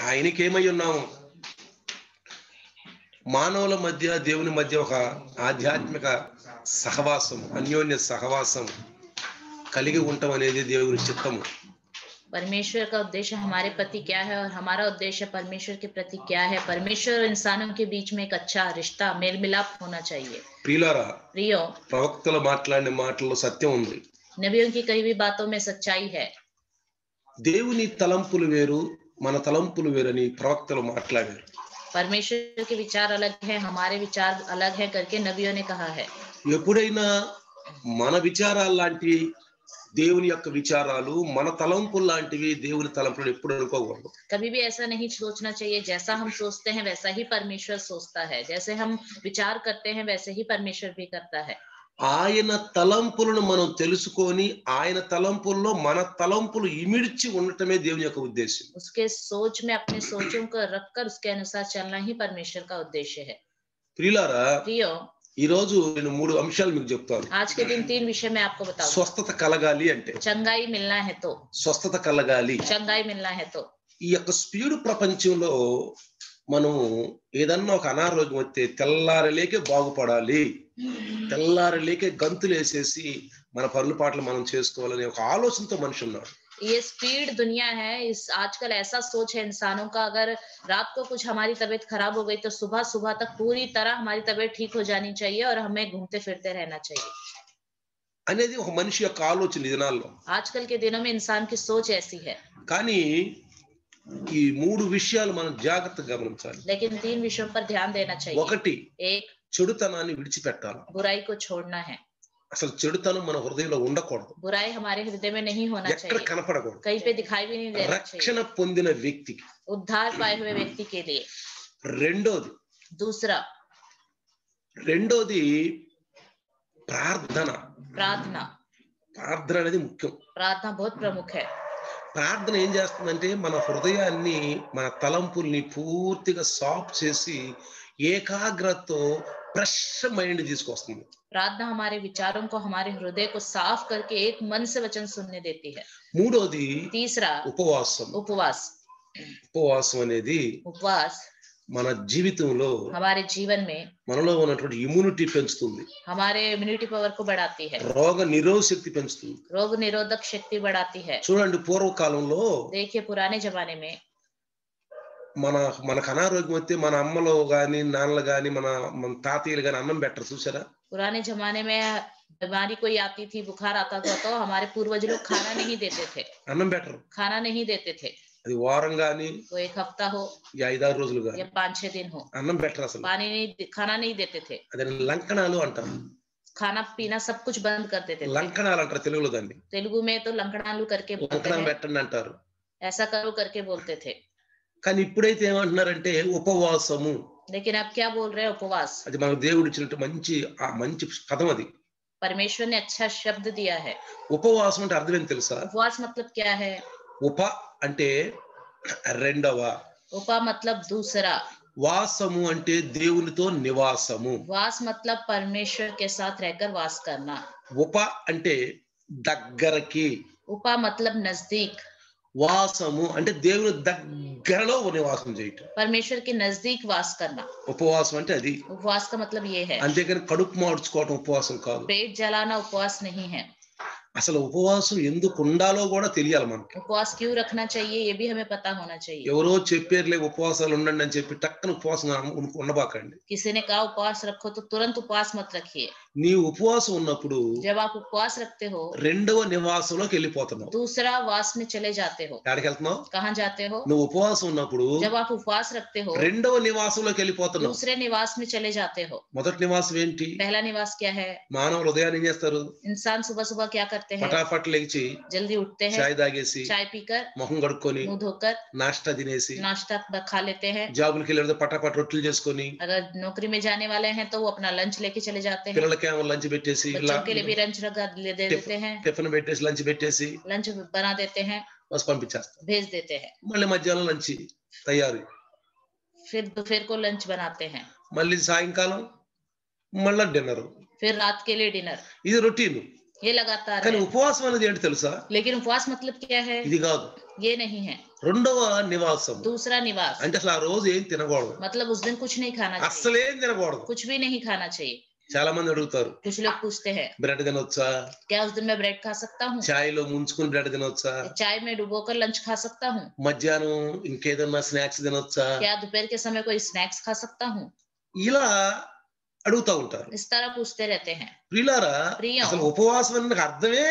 ఆయనకేమై ఉన్నాము? మానవుల మధ్య దేవుని మధ్య ఒక ఆధ్యాత్మిక సహవాసం, అన్యోన్య సహవాసం కలిగి ఉండటం అనేది దేవుని చిత్తము. परमेश्वर का उद्देश्य हमारे प्रति क्या है और हमारा उद्देश्य परमेश्वर के प्रति क्या है? परमेश्वर और इंसानों के बीच में एक अच्छा रिश्ता, मेल मिलाप होना चाहिए। ప్రియులారా, प्रियो, ప్రవక్తలు మాట్లాడిన మాటల్లో సత్యం ఉంది. नबियों की कई भी बातों में सच्चाई है। దేవుని తలంపులు వేరు, మన తలంపులు వేరని ప్రవక్తలు మాట్లాడారు. परमेश्वर के विचार अलग है, हमारे विचार अलग है करके नबियों ने कहा है। ఎప్పుడైనా మన విచారాలు లాంటి దేవుని యొక్క విచారాలు, మన తలంపులు లాంటివి దేవుని తలంపులు ఎప్పుడు అనుకోకూడదు. कभी भी ऐसा नहीं सोचना चाहिए जैसा हम सोचते हैं वैसा ही परमेश्वर सोचता है, जैसे हम विचार करते हैं वैसे ही परमेश्वर भी करता है। ఆయన తలంపులను మనం తెలుసుకొని ఆయన తలంపుల్లో మన తలంపులు ఇమిడ్చి ఉండటమే దేవుని యొక్క ఉద్దేశం. उसके सोच में अपने सोचों को रखकर उसके अनुसार चलना ही परमेश्वर का उद्देश्य है। ప్రియులారా, प्रियो, ఈ రోజు నేను 3 అంశాలు మీకు చెప్తాను. आज के दिन 3 विषय मैं आपको बताऊंगा। స్వస్థత కలగాలి అంటే, चंगाई मिलना है तो, స్వస్థత కలగాలి. चंगाई मिलना है तो, ఈ యొక్క స్పీడ్ ప్రపంచంలో మనం ఏదన్నా ఒక అనారోగ్యం వస్తే తెల్లారలేకే బాగుపడాలి, తెల్లారలేకే గంతులు వేసేసి మన పనుల పాటలు మనం చేసుకోవాలనే ఒక ఆలోచనతో మనిషి ఉన్నాడు. ये स्पीड दुनिया है। इस आजकल ऐसा सोच है इंसानों का, अगर रात को कुछ हमारी तबीयत खराब हो गई तो सुबह सुबह तक पूरी तरह हमारी तबीयत ठीक हो जानी चाहिए और हमें घूमते फिरते रहना चाहिए అనేది ఒక మనిషి యొక్క ఆలోచన ఈ దినాల్లో. आजकल के दिनों में इंसान की सोच ऐसी है। కానీ ఈ 3 విషయాలు మనం జాగ్రత్తగా గమనించాలి. लेकिन 3 विषयों पर ध्यान देना चाहिए। ఒకటి, एक, చెడుతనాన్ని విడిచిపెట్టాలి. बुराई को छोड़ना है। అసలు చెడుతనం మన హృదయంలో ఉండకూడదు, बुराई हमारे हृदय में नहीं होना ఎక్కడ चाहिए, కనపడకూడదు. कहीं पे दिखाई भी नहीं देना రక్షణ चाहिए। పొందిన వ్యక్తికి. उद्धार पाए हुए व्यक्ति के लिए। రెండోది दूसरा, ప్రార్థన. प्रार्थना। ప్రార్థన అనేది ముఖ్యం. प्रार्थना बहुत प्रमुख है। ప్రార్థన ఏం చేస్తుందంటే మన హృదయాన్ని, మన తలంపుల్ని పూర్తిగా సాఫ్ చేసి ఏకాగ్రతతో ఫ్రెష్ మైండ్ తీసుకొస్తుంది. प्रार्थना हमारे विचारों को, हमारे हृदय को साफ करके एक मन से वचन सुनने देती है। మూడోది तीसरा, ఉపవాసం. उपवास। ఉపవాసం అనేది उपवास మన జీవితంలో हमारे जीवन में మనలో ఉన్నటువంటి ఇమ్యూనిటీ పెంచుతుంది, हमारे इम्यूनिटी पावर को बढ़ाती है, రోగ నిరోధక శక్తి పెంచుతుంది. रोग निरोधक शक्ति बढ़ाती है। చూడండి, పూర్వకాలంలో देखिए पुराने जमाने में మనకు అనారోగ్యం వస్తే మన అమ్మలు గాని, నాన్నలు గాని, మన తాతయ్యలు గాని అన్నం పెట్టరు, చూసారా? पुराने जमाने में बीमारी कोई आती थी, बुखार आता था तो हमारे पूर्वज लोग खाना नहीं देते थे, అన్నం పెట్టరు. खाना नहीं देते थे। అది వారం గాని, वो 1 हफ्ता हो 5-6 రోజులు గాని या 5-6 दिन हो, అన్నం పెట్టరు అసలు. पानी नहीं, खाना नहीं देते थे। అదే లంకణాలు అంటారు. खाना पीना सब कुछ बंद कर देते थे। లంకణాలు అంటారు తెలుగులో దాన్ని. तेलुगु में तो लंकड़ालू करके बोलते లంకణం हैं, పెట్టండి అంటారు. ऐसा करो करके बोलते थे। కానీ ఇప్పుడైతే ఏమంటున్నారంటే ఉపవాసము. लेकिन अब क्या बोल रहे हैं? उपवास। అది మనకు దేవుడు ఇచ్చినట్టు మంచి పదం అది. परमेश्वर ने अच्छा शब्द दिया है। ఉపవాసం అంటే అర్థం ఏంటి తెలుసా? उपवास मतलब क्या है? ఉప అంటే రెండవ, उपा मतलब दूसरा, వాసము అంటే దేవునితో నివాసము. वास मतलब परमेश्वर के साथ रहकर वास करना। ఉప అంటే దగ్గరకి, उपा मतलब नजदीक, వాసము అంటే దేవుని దగ్గరలో నివాసం చేయటం. परमेश्वर के नजदीक वास करना। ఉపవాసం అంటే అది. उपवास का मतलब ये है, అంతేకాని కడుపు మార్చుకోవటం ఉపవాసం కాదు. पेट जलाना उपवास नहीं है। అసలు ఉపవాసం ఎందుకు ఉండాలో కూడా తెలియాలి మనకి. उपवास क्यों रखना चाहिए ये भी हमें पता होना चाहिए। ఎవరో చెప్పారులే ఉపవాసాలు ఉండండి అని చెప్పి టక్కన ఉపవాసం ఉండబాకండి. किसी ने कहा उपवास रखो तो तुरंत उपवास मत रखिए। నీ ఉపవాసం ఉన్నప్పుడు जब आप उपवास रखते हो రెండవ నివాసంలోకి వెళ్ళిపోతున్నావు. दूसरा वास में चले जाते हो। ఎక్కడికి వెళ్తున్నావు? कहाँ जाते हो? నువ్వు ఉపవాసం ఉన్నప్పుడు जब आप उपवास रखते हो రెండవ నివాసంలోకి వెళ్ళిపోతున్నావు. दूसरे निवास में चले जाते हो। మొదటి నివాసం ఏంటి? पहला निवास क्या है? మానవులు ఉదయాన్నే ఏం చేస్తారు? इंसान सुबह सुबह क्या करते हैं? పటాపట్ లేచి जल्दी उठते हैं, చాయ్ తాగేసి चाय पीकर, మొహం కడుక్కొని मुंह धोकर, నాష్టా తినేసి नाश्ता खा लेते हैं। జాబులకి వెళ్ళేది పటాపట్ రొట్టెలు చేసుకొని अगर नौकरी में जाने वाले हैं तो वो अपना लंच लेके चले जाते हैं। పిల్లలకేమో లంచ్ పెట్టేసి, बच्चों के लिए भी लंच दे देते हैं, టిఫిన్ పెట్టేసి లంచ్ పెట్టేసి लंच बना देते हैं, బస్ పంపించేస్తారు. भेज देते हैं। మళ్ళీ మధ్యాహ్నం లంచ్ తయారు, फिर दोपहर को लंच बनाते हैं, మళ్ళీ సాయంకాలం మళ్ళా డిన్నర్. फिर रात के लिए डिनर। ఇది రొటీన్. ये लगातार కానీ है। ఉపవాసం అనేది ఏంటి తెలుసా? लेकिन उपवास मतलब क्या है? ఇది కాదు. ये नहीं है। రెండవ నివాసం दूसरा निवास అంటే అసలు ఆ రోజు ఏం తినకూడదు, मतलब उस दिन कुछ नहीं खाना चाहिए, అస్సలేం తినకూడదు. कुछ भी नहीं खाना चाहिए। చాలా మంది అడుగుతారు, कुछ लोग पूछते हैं బ్రెడ్ తినొచ్చా, क्या उस दिन मैं ब्रेड खा सकता हूँ, ఛాయ్లో ముంచుకుని బ్రెడ్ తినొచ్చా, चाय में डुबोकर लंच खा सकता हूँ, మధ్యాహ్నం ఇంకేదన్నా స్నాక్స్ తినొచ్చా, क्या दोपहर के समय कोई स्नैक्स खा सकता हूँ, ఇలా అడుగుతా ఉంటారు. इस तरह पूछते रहते हैं। ప్రియులారా, ప్రియం. అసలు ఉపవాసం అనే అర్థమే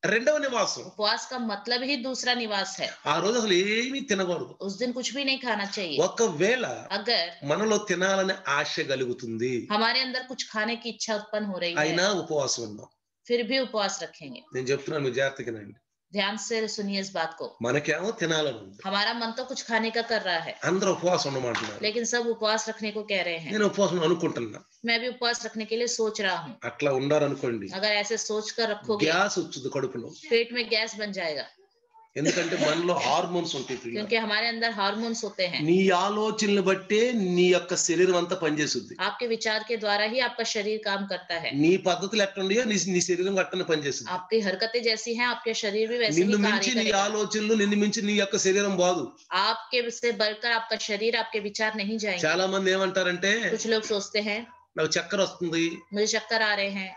రెండవ నివాసం. उपवास का मतलब ही दूसरा निवास है। ఆ రోజు అసలు ఏమీ తినకూడదు. उस दिन कुछ भी नहीं खाना चाहिए। ఒకవేళ अगर మనలో తినాలనే ఆశ కలుగుతుంది, हमारे अंदर कुछ खाने की इच्छा उत्पन्न हो रही అయినా है, ఉపవాసం ఉన్నాం. फिर भी उपवास रखेंगे। నేను చెప్తున్నాను, మీరు జాగ్రత్తగా వినండి. ध्यान से सुनिए इस बात को। మనకేమో తినాలని ఉంది, हमारा मन तो कुछ खाने का कर रहा है, అందరూ ఉపవాసం ఉండమంటున్నారు. लेकिन सब उपवास रखने को कह रहे हैं। నేను ఉపవాసం అనుకుంటున్నా. मैं भी उपवास रखने के लिए सोच रहा हूँ। అట్లా ఉండాలనుకోండి, अगर ऐसे सोच कर रखोगे గ్యాస్ వచ్చుద్ది కడుపులో. पेट में गैस बन जाएगा, ఎందుకంటే మనలో హార్మోన్స్ ఉంటాయి ప్రియులారా. क्योंकि हमारे अंदर हार्मोन्स होते हैं। నీ ఆలోచనలు బట్టే నీ యొక్క శరీరం అంతా పనిచేస్తుంది. आपके विचार के द्वारा ही आपका शरीर काम करता है। నీ పద్ధతులు ఎట్లుండయో నీ శరీరం అట్టనే పనిచేస్తుంది. आपकी हरकतें जैसी हैं आपके शरीर भी वैसे నిన్ను ही మించి कार्य నీ करेगा। ఆలోచనలు, నిన్ను మించి నీ యొక్క శరీరం బాదు. आपके से बढ़कर आपका शरीर, आपके विचार नहीं जाएंगे। చాలా మంది ఏమంటారంటే, कुछ लोग सोचते हैं నాకు చక్కెర వస్తుంది, मुझे चक्कर आ रहे हैं,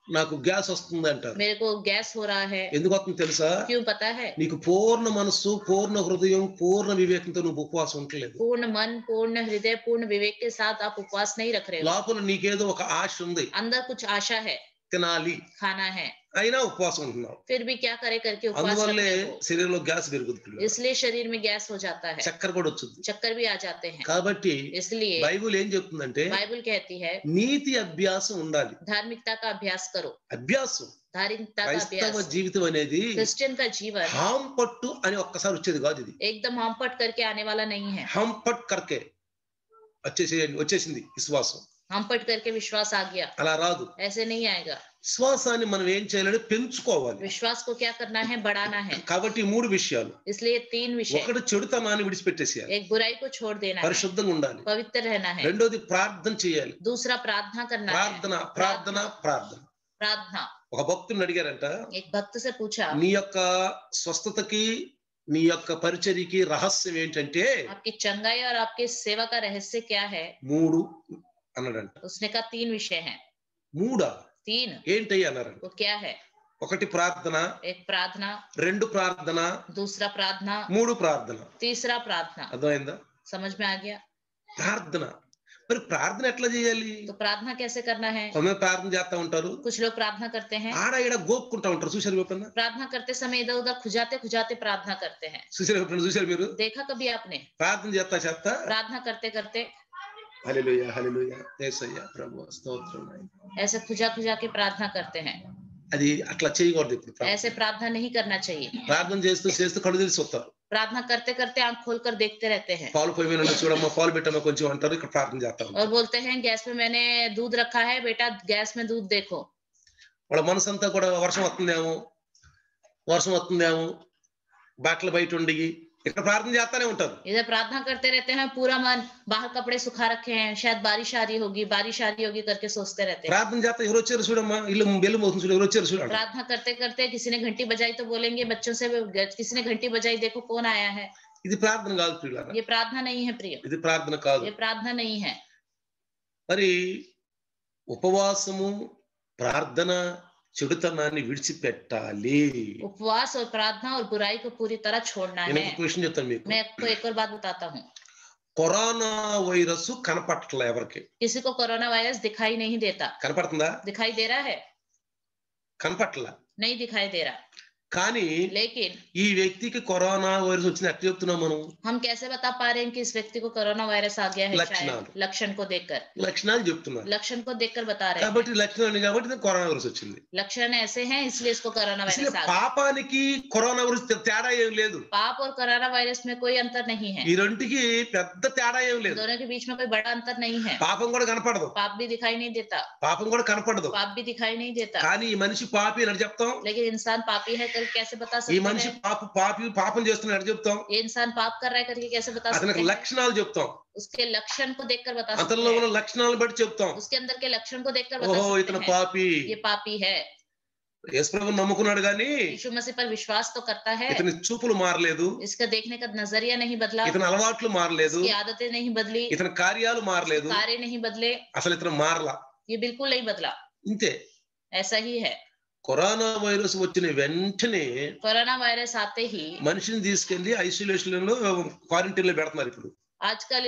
నాకు గ్యాస్ వస్తుంది అంటారు. मेरे को गैस हो रहा है। ఎందుకు వస్తుంది తెలుసా? क्यों पता है? నీకు పూర్ణ మనస్సు, పూర్ణ హృదయం, పూర్ణ వివేకంతో నువ్వు ఉపవాసం ఉండలేదు. पूर्ण मन, पूर्ण हृदय, पूर्ण विवेक के साथ आप उपवास नहीं रख रहे हो। లోపల నీకేదో ఒక ఆశ ఉంది, अंदर कुछ आशा है, తినాలి, खाना है, అయినా ఉపవాసం ఉంటున్నావు. फिर भी क्या करे करके उपवास అందువల్లే रखने को। శరీరంలో గ్యాస్ పెరుగుతుంది, इसलिए शरीर में गैस हो जाता है, చక్కెర కూడా వచ్చింది. चक्कर भी आ जाते हैं। కాబట్టి इसलिए బైబిల్ ఏం చెప్తుందంటే, बाइबल कहती है నీతి అభ్యాసం ఉండాలి. धार्मिकता का अभ्यास करो। అభ్యాసం, धार्मिकता का క్రైస్తవ अभ्यास, జీవితం అనేది क्रिश्चियन का जीवन హాం పట్టు అని ఒక్కసారి వచ్చేది కాదు. ఇది एकदम हामपट करके आने वाला नहीं है। హాం పట్ కర్కే వచ్చేసింది విశ్వాసం. हामपट करके विश्वास आ गया, అలా రాదు. ऐसे नहीं आएगा। విశ్వాసాన్ని మనం ఏం చేయాలంటే పెంచుకోవాలి. विश्वास को क्या करना है? बढ़ाना है। కాబట్టి ఈ మూడు విషయాలు. इसलिए 3 विषय। ఒకటి చెడుతనాన్ని విడిచిపెట్టేసేయాలి, एक बुराई को छोड़ देना है, పరిశుద్ధంగా ఉండాలి. पवित्र रहना है। రెండోది ప్రార్థన చేయాలి. दूसरा प्रार्थना करना है। ప్రార్థన ప్రార్థన ప్రార్థన. प्रार्थना। ఒక భక్తుని అడిగారంట, एक भक्त से पूछा నీ యొక్క స్వస్థతకి, నీ యొక్క పరిచర్యకి రహస్యం ఏంటంటే आपकी चंगाई और आपकी सेवा का रहस्य क्या है? మూడు అన్నాడంట. उसने कहा 3 विषय हैं। మూడా? 3 ఏంటయ్యి అన్నారంట. वो क्या है? ఒకటి ప్రార్థన, एक प्रार्थना, రెండు ప్రార్థన, दूसरा प्रार्थना, మూడు ప్రార్థన. तीसरा प्रार्थना। అర్థమైందా? समझ में आ गया? ప్రార్థన. మరి ప్రార్థన ఎట్లా చేయాలి? तो प्रार्थना कैसे करना है? కొందరు ప్రార్థన చేస్తా ఉంటారు, कुछ लोग प्रार्थना करते हैं, ఆడ ఈడ గోక్కుంటా ఉంటారు. చూశారు ఎప్పుడన్నా? प्रार्थना करते समय इधर उधर खुजाते खुजाते प्रार्थना करते हैं। చూశారు మీరు? देखा कभी आपने? ప్రార్థన చేస్తా प्रार्थना करते करते హల్లెలూయా హల్లెలూయా యేసయ్యా ప్రభువా స్తోత్రం నాయనా. ऐसे खुजा खुजा के प्रार्थना करते हैं। అది అట్లా చేయకూడదు. ఇప్పుడు ऐसे प्रार्थना नहीं करना चाहिए। ప్రార్థన చేస్తూ కళ్ళు తెలిసి వస్తారు. प्रार्थना करते करते आंख खोलकर देखते रहते हैं పాలు పొయ్యి మీద ఉండి చూడమ్మా, పాలు పెట్టమ్మా కొంచెం అంటారు. ఇక్కడ ప్రార్థన చేస్తా और ఉంటారు. बोलते हैं गैस में मैंने दूध रखा है, बेटा गैस में दूध देखो। వాళ్ళ మనసు అంతా కూడా వర్షం వస్తుందేమో బాటలు బయట ఉండి ఇక్కడ ప్రార్థన చేస్తానే ఉంటారు. इधर प्रार्थना करते रहते हैं, पूरा मन बाहर कपड़े सुखा रखे हैं, शायद बारिश आ रही होगी करके सोचते रहते हैं। ప్రార్థన చేస్తా ఎవరు వచ్చారు చూడమ్మా, ఇల్లు బెల్లు మోతుంది చూడు, ఎవరు వచ్చారు చూడండి. प्रार्थना करते करते किसी ने घंटी बजाई तो बोलेंगे बच्चों से, किसी ने घंटी बजाई देखो कौन आया है। ఇది ప్రార్థన కాదు ప్రియులారా, ये प्रार्थना नहीं है प्रिय, ఇది ప్రార్థన కాదు. ये प्रार्थना नहीं है। మరి ఉపవాసము, ప్రార్థన, చెడుతనాన్ని విడిచిపెట్టాలి. उपवास और प्रार्थना और बुराई को पूरी तरह छोड़ना నేను है। ఒక క్వశ్చన్ చెప్తాను మీకు. मैं आपको एक और बात बताता हूँ। కరోనా వైరస్ కనపడట్లే ఎవరికి? किसी को कोरोना वायरस दिखाई नहीं देता। కనపడుతుందా? दिखाई दे रहा है? కనపట్ల. नहीं दिखाई दे रहा। కానీ लेकिन ఈ వ్యక్తికి కరోనా వైరస్ వచ్చిన ఎట్లా చెప్తున్నాం మనం? हम कैसे बता पा रहे हैं कि इस व्यक्ति को कोरोना वायरस आ गया है? लक्षण। शायद लक्षण को देखकर, లక్షణాలు చెప్తున్నారు. लक्षण को देखकर बता रहे हैं। కాబట్టి లక్షణాలు కాబట్టి కరోనా వైరస్ వచ్చింది. लक्षण ऐसे हैं इसलिए इसको कोरोना అసలు वायरस आ गया। పాపానికి కరోనా వైరస్ తేడా ఏం లేదు. पाप और कोरोना वायरस में कोई अंतर नहीं है। ఈ రెండుకి పెద్ద తేడా ఏం లేదు. दोनों के बीच में कोई बड़ा अंतर नहीं है। పాపం కూడా కనపడదు, पाप भी दिखाई नहीं देता, పాపం కూడా కనపడదు. पाप भी दिखाई नहीं देता। కానీ ఈ మనిషి పాపి అని చెప్తాం. लेकिन इंसान पापी है करके कैसे बता ఈ सकते మనిషి हैं? పాపం చేస్తున్నాడు చెప్తాం. ये इंसान पाप कर रहा है करके कैसे बता सकते అతనికి हैं? లక్షణాలు చెప్తాం. उसके लक्षण को देखकर बता सकते అతనిలో ఉన్న हैं। లక్షణాలను బట్టి చెప్తాం. उसके अंदर के लक्षण को देखकर बता ఓహో सकते ఇతను हैं పాపి, ये पापी है, యేసు ప్రభువుని నమ్ముకున్నాడు గాని यीशु मसीह पर विश्वास तो करता है, ఇతని చూపులు మారలేదు, इसका देखने का नजरिया नहीं बदला, ఇతని అలవాట్లు మారలేదు, इसकी आदतें नहीं बदली, ఇతని కార్యాలు మారలేదు, कार्य नहीं बदले, అసలు ఇతను మారలా. ये बिल्कुल नहीं बदला। ఇంతే. ऐसा ही है। కరోనా వైరస్ వచ్చిన వెంటనే कोरोना वायरस आते ही మనిషిని తీసుకెళ్లి ఐసోలేషన్ లో క్వారంటైన్ లో పెడుతున్నారు. ఇప్పుడు आजकल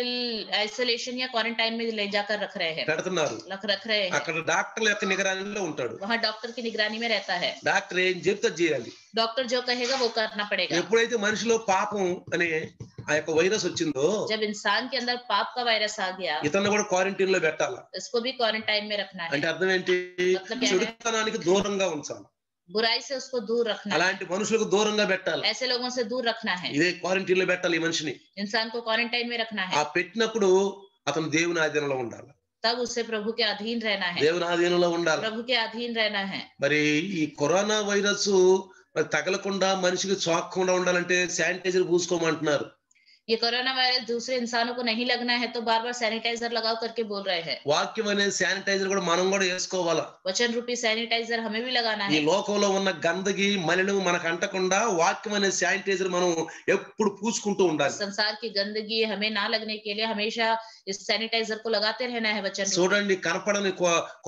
आइसोलेशन या क्वारंटाइन में ले जाकर పెడుతున్నారు. रख रहे हैं। అక్కడ డాక్టర్ల యొక్క నిగరానిలో ఉంటాడు. वहाँ डॉक्टर की निगरानी में रहता है। డాక్టర్ ఏం చెప్తే చేయాలి. डॉक्टर जो कहेगा वो करना पड़ेगा। ఎప్పుడైతే మనిషిలో పాపం అనే ఆ యొక్క వైరస్ వచ్చిందో, जब इंसान के अंदर पाप का वायरस आ गया, ఇతన్ని కూడా క్వారంటైన్ లో పెట్టాలా. इसको भी क्वारंटाइन में रखना है। అంటే అర్థం ఏంటి? చెడుతనానికి దూరంగా ఉంచాలి, बुराई से उसको दूर रखना, అలాంటి మనుషులకు దూరంగా పెట్టాలి. ऐसे लोगों से दूर रखना है। ఇదే క్వారంటైన్ లో పెట్టాలి ఈ మనిషిని. इंसान को क्वारंटाइन में रखना ఆ है। పెట్టినప్పుడు అతను దేవుని ఆధీనంలో ఉండాలి. तब उसे प्रभु के अधीन रहना है। దేవుని ఆధీనంలో ఉండాలి. प्रभु के अधीन रहना है। మరి ఈ కరోనా వైరస్ మరి తగలకుండా మనిషికి సోకకుండా ఉండాలంటే శానిటైజర్ పూసుకోమంటున్నారు. ये कोरोना वायरस दूसरे इंसानों को नहीं लगना है तो बार बार सैनिटाइजर लगाओ करके बोल रहे हैं। వాక్యం అనే శానిటైజర్ కూడా మనం కూడా వేసుకోవాలా. वचन रूपी सैनिटाइजर हमें भी लगाना ఈ है। లోకంలో ఉన్న గందగి మలినం మనకు అంటకుండా వాక్యం అనే శానిటైజర్ మనం ఎప్పుడు పూసుకుంటూ ఉండాలి. संसार की गंदगी हमें ना लगने के लिए हमेशा इस सैनिटाइजर को लगाते रहना है। वचन रूपी। చూడండి, కనపడని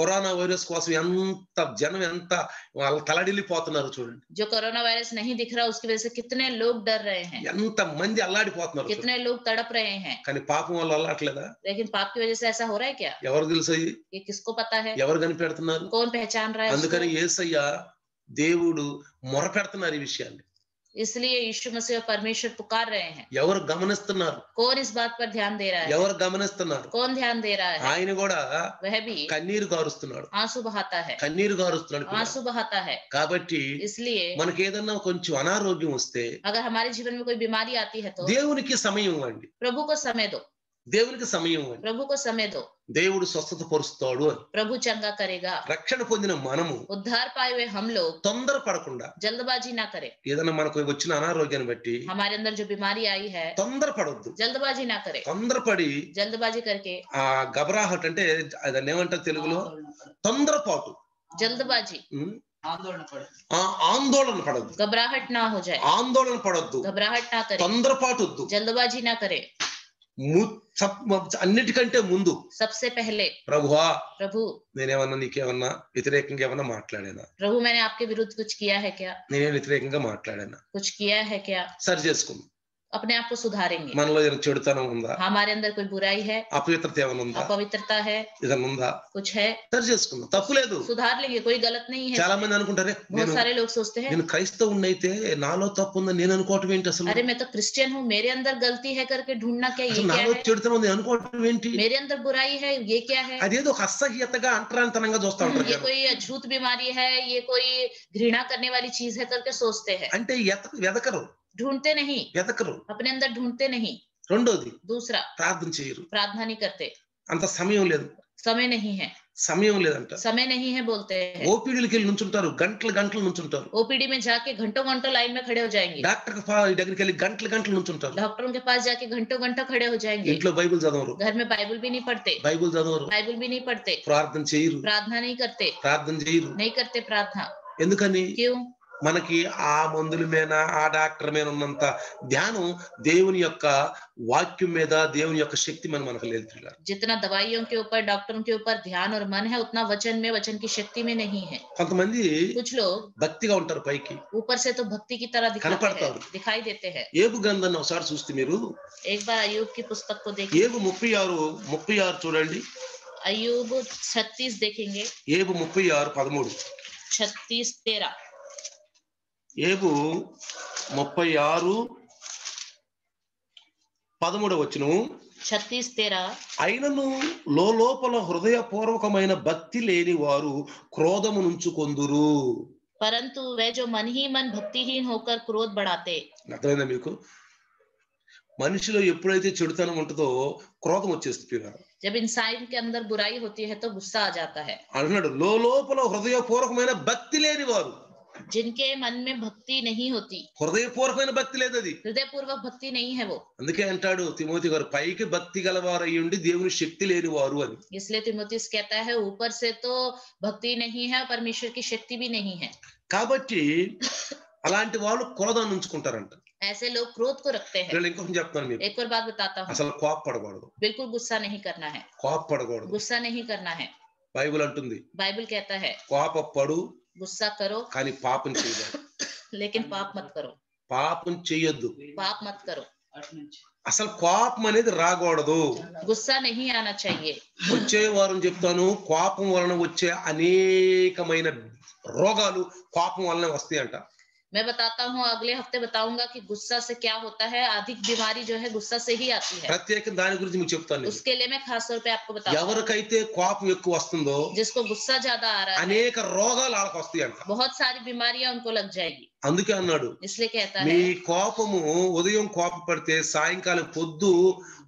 కరోనా వైరస్ కోసం ఎంత జనం ఎంత వాళ్ళు తలడిల్లిపోతున్నారు చూడండి. जो कोरोना वायरस नहीं दिख रहा उसकी वजह से कितने लोग डर रहे हैं, ఎంత మంది అల్లాడిపోతున్నారు. कितने लोग तड़प रहे हैं। కానీ పాపం వల్ల అల్లాట్లేదా? लेकिन पाप की वजह से ऐसा हो रहा है क्या? ఎవరు తెలుసు? ये किसको पता है? ఎవరు కనిపెడుతున్నారు? कौन पहचान रहा है उसको? అందుకని యేసయ్య దేవుడు మొరపెడుతున్నారు ఈ విషయాన్ని. इसलिए यीशु मसीह और परमेश्वर पुकार रहे हैं। ఎవరు గమనిస్తున్నారు? कौन इस बात पर ध्यान दे रहा है? ఎవరు గమనిస్తున్నారు? कौन ध्यान दे रहा है? ఆయన కూడా वह भी కన్నీరు గారుస్తున్నాడు. आंसू बहाता है। కన్నీరు గారుస్తున్నాడు కూడా. आंसू बहाता है। కాబట్టి इसलिए మనకి ఏదన్నా కొంచెం అనారోగ్యం వస్తే अगर हमारे जीवन में कोई बीमारी आती है तो దేవునికి సమయం ఇవ్వండి. प्रभु को समय दो। దేవునికి సమయం ఇవ్వండి. प्रभु को समय दो। దేవుడు స్వస్థత పరుస్తాడు అని. प्रभु चंगा करेगा। రక్షణ పొందిన మనము उद्धार पाए हुए हम लोग తొందర పడకుండా जल्दबाजी ना करें। ఏదైనా మనకు వచ్చిన అనారోగ్యాన్ని బట్టి हमारे अंदर जो बीमारी आई है తొందర పడొద్దు. जल्दबाजी ना करें। తొందరపడి जल्दबाजी करके ఆ గబరాహట్ అంటే దాన్ని ఏమంటారు తెలుగులో? తొందరపాటు. जल्दबाजी ఉం? ఆందోళన పడొద్దు. घबराहट ना हो जाए। ఆందోళన పడొద్దు. घबराहट ना करें। తొందరపాటు వద్దు. जल्दबाजी ना करें। అన్నిటికంటే ముందు सबसे पहले ప్రభువా, प्रभु నేనేమన్నా నీకేమన్నా వ్యతిరేకంగా ఏమన్నా మాట్లాడానా? प्रभु मैंने आपके विरुद्ध कुछ किया है क्या? నేనే వ్యతిరేకంగా మాట్లాడానా? कुछ किया है क्या? సరి చేసుకుందాం. अपने आप को सुधारेंगे। మనలో ఏదైనా చెడుతనం ఉందా? हमारे अंदर कोई बुराई है, అపవిత్రత ఏమైనా ఉందా? अपवित्रता है, ఏదైనా ఉందా? कुछ है, సరి చేసుకుందాం. తప్పు లేదు. सुधार लेंगे। कोई गलत नहीं है। చాలా మంది అనుకుంటారే, बहुत सारे लोग सोचते हैं నేను క్రైస్తవుని అయితే నాలో తప్పు ఉందని నేను అనుకోవటం ఏంటి? అసలు अरे मैं तो क्रिश्चियन हूँ, मेरे अंदर गलती है करके ढूंढना क्या? ये అసలు क्या నాలో है? చెడుతనం ఉంది అనుకోవటం ఏంటి? मेरे अंदर बुराई है, ये क्या है? అదేదో ఒక అసహ్యతగా అంటరాంతనంగా చూస్తా ఉంటారు ये జనం. कोई अछूत बीमारी है, ये कोई घृणा करने वाली चीज है करके सोचते हैं। అంటే వెదకరు. ढूंढते नहीं, వెదకరు. अपने अंदर ढूंढते नहीं। రెండోది, दूसरा, ప్రార్థన చేయరు. प्रार्थना नहीं करते। అంత సమయం లేదు. समय नहीं है, సమయం లేదంట. समय नहीं है बोलते हैं। ఓపీడీలకి వెళ్ళి నుంచుంటారు, గంటలు గంటలు నుంచుంటారు. ओपीडी में जाके घंटों घंटों लाइन में खड़े हो जाएंगे। డాక్టర్ దగ్గరికి వెళ్ళి గంటలు గంటలు నుంచుంటారు. डॉक्टरों के पास जाके घंटों घंटों खड़े हो जाएंगे। ఇంట్లో బైబిల్ చదవరు. घर में बाइबल भी नहीं पढ़ते। బైబిల్ చదవరు. बाइबल भी नहीं पढ़ते। ప్రార్థన చేయరు. प्रार्थना नहीं करते। ప్రార్థన చేయరు. नहीं करते प्रार्थना। ఎందుకని? क्यों? మనకి ఆ మందుల మీద ఆ డాక్టర్ మీద ఉన్నంత ధ్యానం దేవుని యొక్క వాక్యం మీద, దేవుని యొక్క శక్తి మీద మనకు లేదు. जितना दवाइयों के ऊपर, डॉक्टरों के ऊपर ध्यान और मन है, उतना वचन में, वचन की शक्ति में नहीं है। కొంతమంది कुछ लोग భక్తిగా ఉంటారు, పైకి ऊपर से तो भक्ति की तरह दिखाई देते हैं। ఏబు గ్రంథాన్ని ఒకసారి చూస్తే మీరు एक बार अय्यूब की पुस्तक को देखिए। ఏబు 36 చూడండి. अय्यूब 36 देखेंगे। ఏబు 36:13. 36:13। ఏబు 36:13. 36:13। అయినను లోపల హృదయపూర్వకమైన భక్తి లేని వారు క్రోధము నుంచుకొందురు. परंतु वे जो मन ही मन भक्तिहीन होकर क्रोध बढ़ाते। అర్థమైందా మీకు? మనిషిలో ఎప్పుడైతే చెడుతనం ఉంటుందో క్రోధం వచ్చేస్తుంది. जब इंसान के अंदर बुराई होती है तो गुस्सा आ जाता है। అంటున్నాడు లోపల హృదయపూర్వకమైన భక్తి లేని వారు. जिनके मन में भक्ति नहीं होती, హృదయపూర్వకమైన భక్తి లేదు అది. हृदय पूर्वक भक्ति नहीं है वो. అందుకే అంటాడు తిమోతి గారు, పైకి భక్తి గలవారు అయి ఉండి దేవుని శక్తి లేని వారు అని. इसलिए तिमोथियस कहता है ऊपर से तो भक्ति नहीं है, परमेश्वर की शक्ति भी नहीं है. కాబట్టి అలాంటి వాళ్ళు క్రోధాన్ని ఉంచుకుంటారంట. ऐसे लोग क्रोध को रखते हैं. వీళ్ళు ఇంకొకటి చెప్తాను మీకు, एक और बात बताता हूँ, అసలు కోపపడకూడదు. बिल्कुल गुस्सा नहीं करना है. కోపపడకూడదు. गुस्सा नहीं करना है. బైబిల్ అంటుంది बाइबल कहता है కోపపడు गुस्सा करो కానీ పాపం చేయదు. लेकिन पाप मत करो. పాపం చేయొద్దు. पाप मत करो. అసలు కోపం అనేది రాకూడదు. गुस्सा नहीं आना चाहिए. వచ్చే వారం చెప్తాను, కోపం వలన వచ్చే అనేకమైన రోగాలు కోపం వలన వస్తాయి అంట. मैं बताता हूँ, अगले हफ्ते बताऊंगा कि गुस्सा से क्या होता है. अधिक बीमारी जो है गुस्सा से ही आती है. ప్రత్యేకంగా దాని గురించి మీకు చెప్తాను. उसके लिए मैं खास तौर पे आपको बताऊंगा. ఎవరికైతే కోపం ఎక్కువ వస్తుందో जिसको गुस्सा ज्यादा आ रहा है, అనేక రోగాలు వాళ్ళకి వస్తాయి అంట. बहुत सारी बीमारियां उनको लग जाएगी. అందుకే అన్నాడు, इसलिए कहता మీ है కోపము ఉదయం కోపం పడితే సాయంకాలం పొద్దు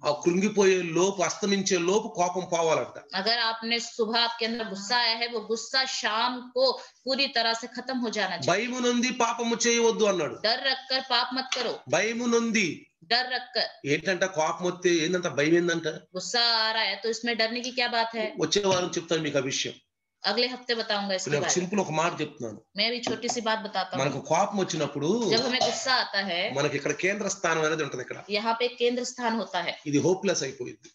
ఆ కృంగిపోయే లోపు అస్తమించే లోపు కోపం పోవాలంట. अगर आपने सुबह आपके अंदर गुस्सा आया है, वो गुस्सा शाम को पूरी तरह से खत्म हो जाना चाहिए. భయము నొంది పాపము చేయవద్దు అన్నాడు. डर रखकर पाप मत करो. భయము నొంది डर रखकर. ఏంటంట, కోపం వస్తే ఏందంట, భయం ఏందంట. गुस्सा आ रहा है तो इसमें डरने की क्या बात है. వచ్చే వారం చెప్తాను మీకు ఆ విషయం. अगले हफ्ते बताऊंगा इसके నేను बारे में. సింపుల్ ఒక మాట చెప్తున్నాను. मैं भी छोटी सी बात बताता మనకు हूँ. కోపం వచ్చినప్పుడు जब हमें गुस्सा आता है, మనకి ఇక్కడ కేంద్ర స్థానం అనేది ఉంటది. ఇక్కడ यहाँ पे केंद्र स्थान होता है. ఇది హోప్లెస్ అయిపోయింది.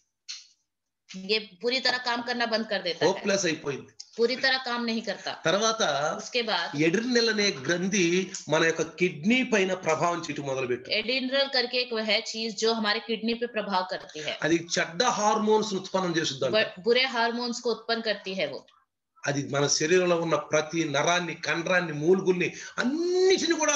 ये पूरी तरह काम करना बंद कर देता है. హోప్లెస్ అయిపోయింది. पूरी तरह काम नहीं करता. తర్వాత उसके बाद ఎడ్రినల్ అనే గ్రంథి మన యొక్క కిడ్నీ పైన ప్రభావం చూపి మొదలుపెట్టు. एड्रिनल करके एक वह चीज जो हमारे किडनी पे प्रभाव करती है. అది చెడ్డ హార్మోన్స్ ఉత్పన్నం చేస్తుందంట. बुरे हार्मोन्स को उत्पन्न करती है वो. అది మన శరీరంలో ఉన్న ప్రతి నరాన్ని, కండరాన్ని, మూలుగుల్ని అన్నిటిని కూడా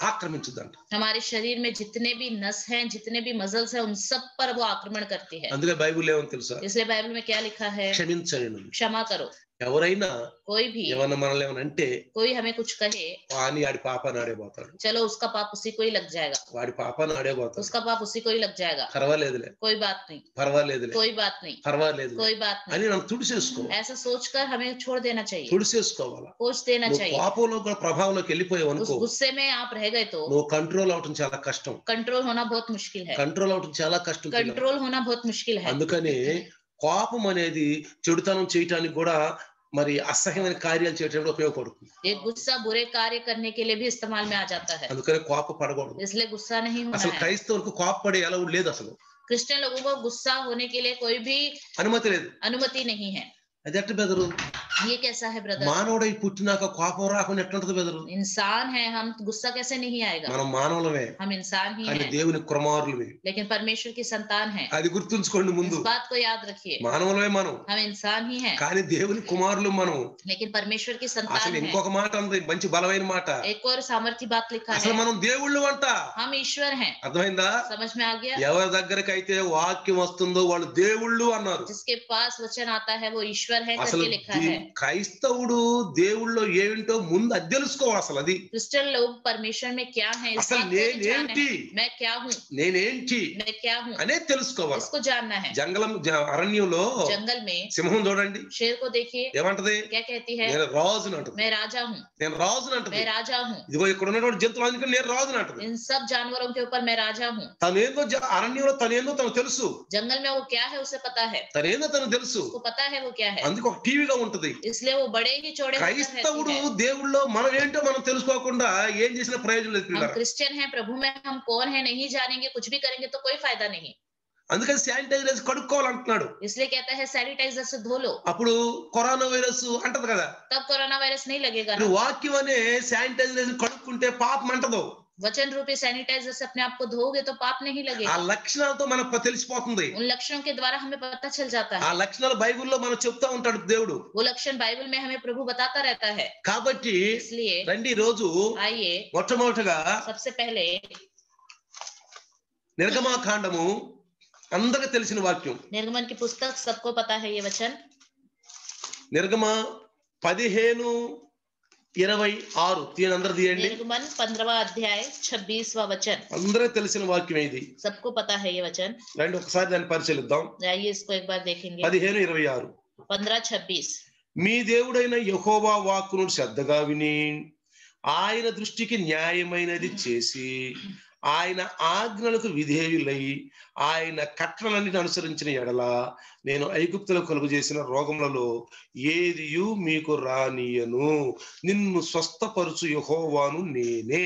ఆక్రమించుదంట. हमारे शरीर में जितने भी नस हैं, जितने भी मसल्स हैं, उन सब पर वो आक्रमण करती है. అందుకే బైబిల్ ఏమని తెలుసా, इसलिए बाइबल में क्या लिखा है, క్షమించండి. क्षमा करो. ఎవరైనా कोई भी ఏమన్నా మనల్ని ఏమన్నా అంటే कोई हमें कुछ कहे, వాని ఆడి పాపాన్ని ఆడేపోతాడు. चलो उसका पाप उसी को ही लग जाएगा. వాడి పాపాన్ని ఆడేపోతాడు. उसका पाप उसी को ही लग जाएगा. పర్వాలేదులే, कोई बात नहीं, పర్వాలేదులే, कोई बात नहीं, పర్వాలేదు कोई बात అని नहीं. మనం తుడిసేసుకో. ऐसा सोचकर हमें छोड़ देना चाहिए, తుడిసేసుకోవాలా. पोछ देना నువ్వు चाहिए. కోపంలో కూడా ప్రభావంలోకి వెళ్ళిపోయావు उस అనుకో, गुस्से में आप रह गए तो నువ్వు కంట్రోల్ అవటం చాలా కష్టం. कंट्रोल होना बहुत मुश्किल है. కంట్రోల్ అవటం చాలా కష్టం. कंट्रोल होना बहुत मुश्किल है. అందుకని కోపం అనేది చెడుతనం చేయటానికి కూడా మరి అసహ్యమైన కార్యాలు చేయడానికి ఉపయోగపడుతుంది. ये गुस्सा बुरे कार्य करने के लिए भी इस्तेमाल में आ जाता है. అందుకని కోప పడకూడదు. इसलिए गुस्सा नहीं होना అసలు है. క్రైస్తవులకు కోపపడే అలవాటు లేదు. అసలు क्रिश्चियन लोगों को गुस्सा होने के लिए कोई भी అనుమతి లేదు. अनुमति नहीं है. అది ఎట్ట బెదరు? ये कैसा है ब्रदर? మానవుడై పుట్టినాక కోపం రాకుండా ఎట్లుంటది బెదరు? इंसान है हम, गुस्सा कैसे नहीं आएगा. మనం మానవులమే, हम इंसान ही కానీ हैं, దేవుని కుమారులమే. लेकिन परमेश्वर की संतान है. అది గుర్తుంచుకోండి ముందు. इस बात को याद रखिए. మానవులమే మనం, हम इंसान ही हैं, కానీ దేవుని కుమారులు మనం. लेकिन परमेश्वर की అసలు संतान है. ఇంకొక మాట ఉంది, మంచి బలమైన మాట. एक और सामर्थ्य बात लिखा అసలు है, మనం దేవుళ్ళు అంట. हम ईश्वर हैं. అర్థమైందా? समझ में आ गया. ఎవరి దగ్గరికి అయితే వాక్యం వస్తుందో వాళ్ళు దేవుళ్ళు అన్నారు. जिसके पास वचन आता है वो ईश्वर है అసలు करके लिखा है. క్రైస్తవుడు దేవుళ్ళో ఏంటో ముందు అది తెలుసుకోవాలి. అసలు అది क्रिश्चियन लोग परमेश्वर में क्या है, इस అసలు बात को जानना నేనేంటి, है. मैं क्या हूँ, నేనేంటి मैं क्या हूँ, అనేది తెలుసుకోవాలి. इसको जानना है. అరణ్యంలో जंगल में సింహం చూడండి शेर को देखिए, ఏమంటది, क्या कहती है, నేను రాజుని అంటది. मैं राजा हूँ, నేను రాజుని అంటది. मैं राजा हूँ. ఇదిగో ఇక్కడ ఉన్నటువంటి జంతువులు అందుకని నేను రాజుని అంటది. इन सब जानवरों के ऊपर मैं राजा हूँ. తనేందో అరణ్యంలో తనేందో తనకు తెలుసు. जंगल में वो क्या है उसे पता है, తనేందో తనకు తెలుసు. उसको पता है वो क्या है. అందుకు ఒక టీవీగా ఉంటది. इसलिए वो बड़े ही चौड़े होकर रहती క్రైస్తవుడు है. దేవుళ్ళో మనం ఏంటో మనం తెలుసుకోకుండా ఏం చేసిన ప్రయోజనం లేదు हम పిల్లరా. क्रिश्चियन हैं, प्रभु में हम कौन है नहीं जानेंगे, कुछ भी करेंगे तो कोई फायदा नहीं. అందుకని శానిటైజర్ వేసి కడుక్కోవాలంటున్నాడు. इसलिए कहता है सैनिटाइजर से धो लो, అప్పుడు కరోనా వైరస్ అంటది కదా. तब कोरोना वायरस नहीं लगेगा ना. నువ్వు వాక్యం అనే శానిటైజర్ వేసి కడుక్కుంటే పాపం అంటదు. वचन रूपी सैनिटाइजर से अपने आप को धोगे तो पाप नहीं ఆ लगेगा. లక్షణాలతో మనకు తెలిసిపోతుంది. उन लक्षणों के द्वारा हमें पता चल जाता ఆ है. లక్షణాలు బైబిల్లో మనం చెప్తా ఉంటాడు దేవుడు. वो लक्षण बाइबल में हमें प्रभु बताता रहता है. కాబట్టి इसलिए రండి ఈ రోజు आइए మొట్టమొదటిగా सबसे पहले నిర్గమాకాండము అందరికీ తెలిసిన వాక్యం. निर्गमन की पुस्तक सबको पता है ये वचन. నిర్గమ 15:26 తీయండి, అందరు తీయండి. निर्गमन 15वां अध्याय 26वां वचन. అందరికీ తెలిసిన వాక్యం ఇది. सबको पता है ये वचन. రండి ఒకసారి దాన్ని పరిశీలిద్దాం. आइए इसको एक बार देखेंगे. 15:26 15:26. మీ దేవుడైన యెహోవా వాక్కును శ్రద్ధగా విని ఆయన దృష్టికి న్యాయమైనది చేసి ఆయన ఆజ్ఞలకు విధేయులై ఆయన కట్టడలన్నిటిని అనుసరించిన ఎడల నేను ఐగుప్తులో కలుగు చేసిన రోగములలో ఏదియు మీకు రానియను, నిన్ను స్వస్థపరచు యెహోవాను నేనే.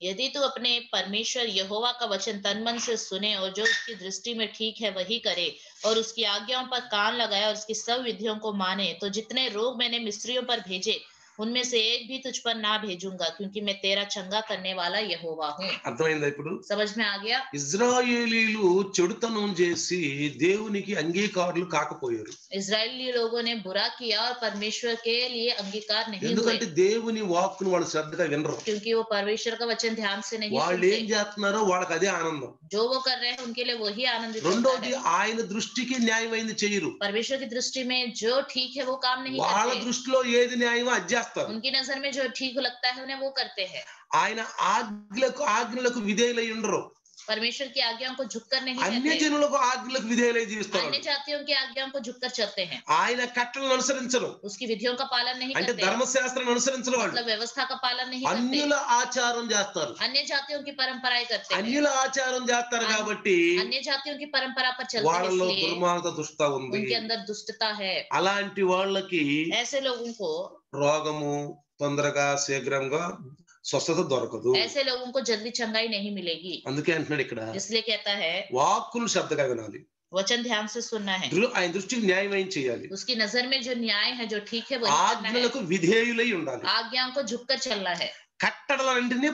यदि तू अपने परमेश्वर यहोवा का वचन तन मन से सुने और जो उसकी दृष्टि में ठीक है वही करे और उसकी आज्ञाओं पर कान लगाए और उसकी सब विधियों को माने, तो जितने रोग मैंने मिस्रियों पर भेजे उनमें से एक भी तुझ पर ना भेजूंगा, क्योंकि मैं तेरा चंगा करने वाला यहोवा हूँ। అర్థమైందా ఇప్పుడు? समझ में आ गया? ఇజ్రాయేలీలు చెడుతనం చేసి దేవునికి అంగీకారులు కాకపోయారు. इजरायली लोगों ने बुरा किया और परमेश्वर के लिए अंगीकार नहीं हुए, ఎందుకంటే దేవుని వాక్కును వాళ్ళు శ్రద్ధగా వినరు. क्योंकि वो परमेश्वर का वचन ध्यान से नहीं వాళ్ళు ఏం सुनते। చేస్తున్నారో వాళ్ళకి అదే ఆనందం. जो वो कर रहे हैं उनके लिए वही आनंदित होता రెండోది है। ఆయన దృష్టికి న్యాయమైంది చేయరు. परमेश्वर की दृष्टि में जो ठीक है वो काम नहीं వాళ్ళ करते। దృష్టిలో ఏది న్యాయమో అది చేస్తారు. उनकी नजर में जो ठीक लगता है उन्हें वो करते हैं। ఆయన ఆజ్ఞలకు విధేయులై ఉండరు. परमेश्वर की आज्ञाओं को झुककर नहीं అన్య रहते। జనులకు ఆజ్ఞలకు విధేయులై జీవిస్తారు. अन्य जातियों की आज्ञाओं को झुककर चलते हैं। ఆయన కట్టలను అనుసరించరు. उसकी विधियों का पालन नहीं అంటే करते, ధర్మశాస్త్రాన్ని అనుసరించరు. వాళ్ళు मतलब व्यवस्था का पालन नहीं करते। అన్యుల ఆచారం చేస్తారు. अन्य जातियों की परंपराएं करते हैं। అన్యుల ఆచారం చేస్తారు కాబట్టి अन्य जातियों की परंपरा पर चलते हैं, వాళ్ళలో इसलिए దుర్మార్గత దుష్ట ఉంది. उनके अंदर दुष्टता है। అలాంటి వాళ్ళకి ऐसे लोगों को రోగము తొందరగా శీఘ్రంగా స్వస్థత దొరకదు. ऐसे लोगों को जल्दी चंगाई नहीं मिलेगी। అందుకే అంటున్నాడు ఇక్కడ इसलिए कहता है వాక్కులు శ్రద్ధగా వినాలి, वचन ध्यान से सुनना है, ఆయన దృష్టికి న్యాయమైన చేయాలి, उसकी नजर में जो न्याय है जो ठीक है वही करना है, ఆజ్ఞలకు విధేయులై ఉండాలి, आज्ञाओं को झुककर चलना है, కట్టడలన్నింటినీ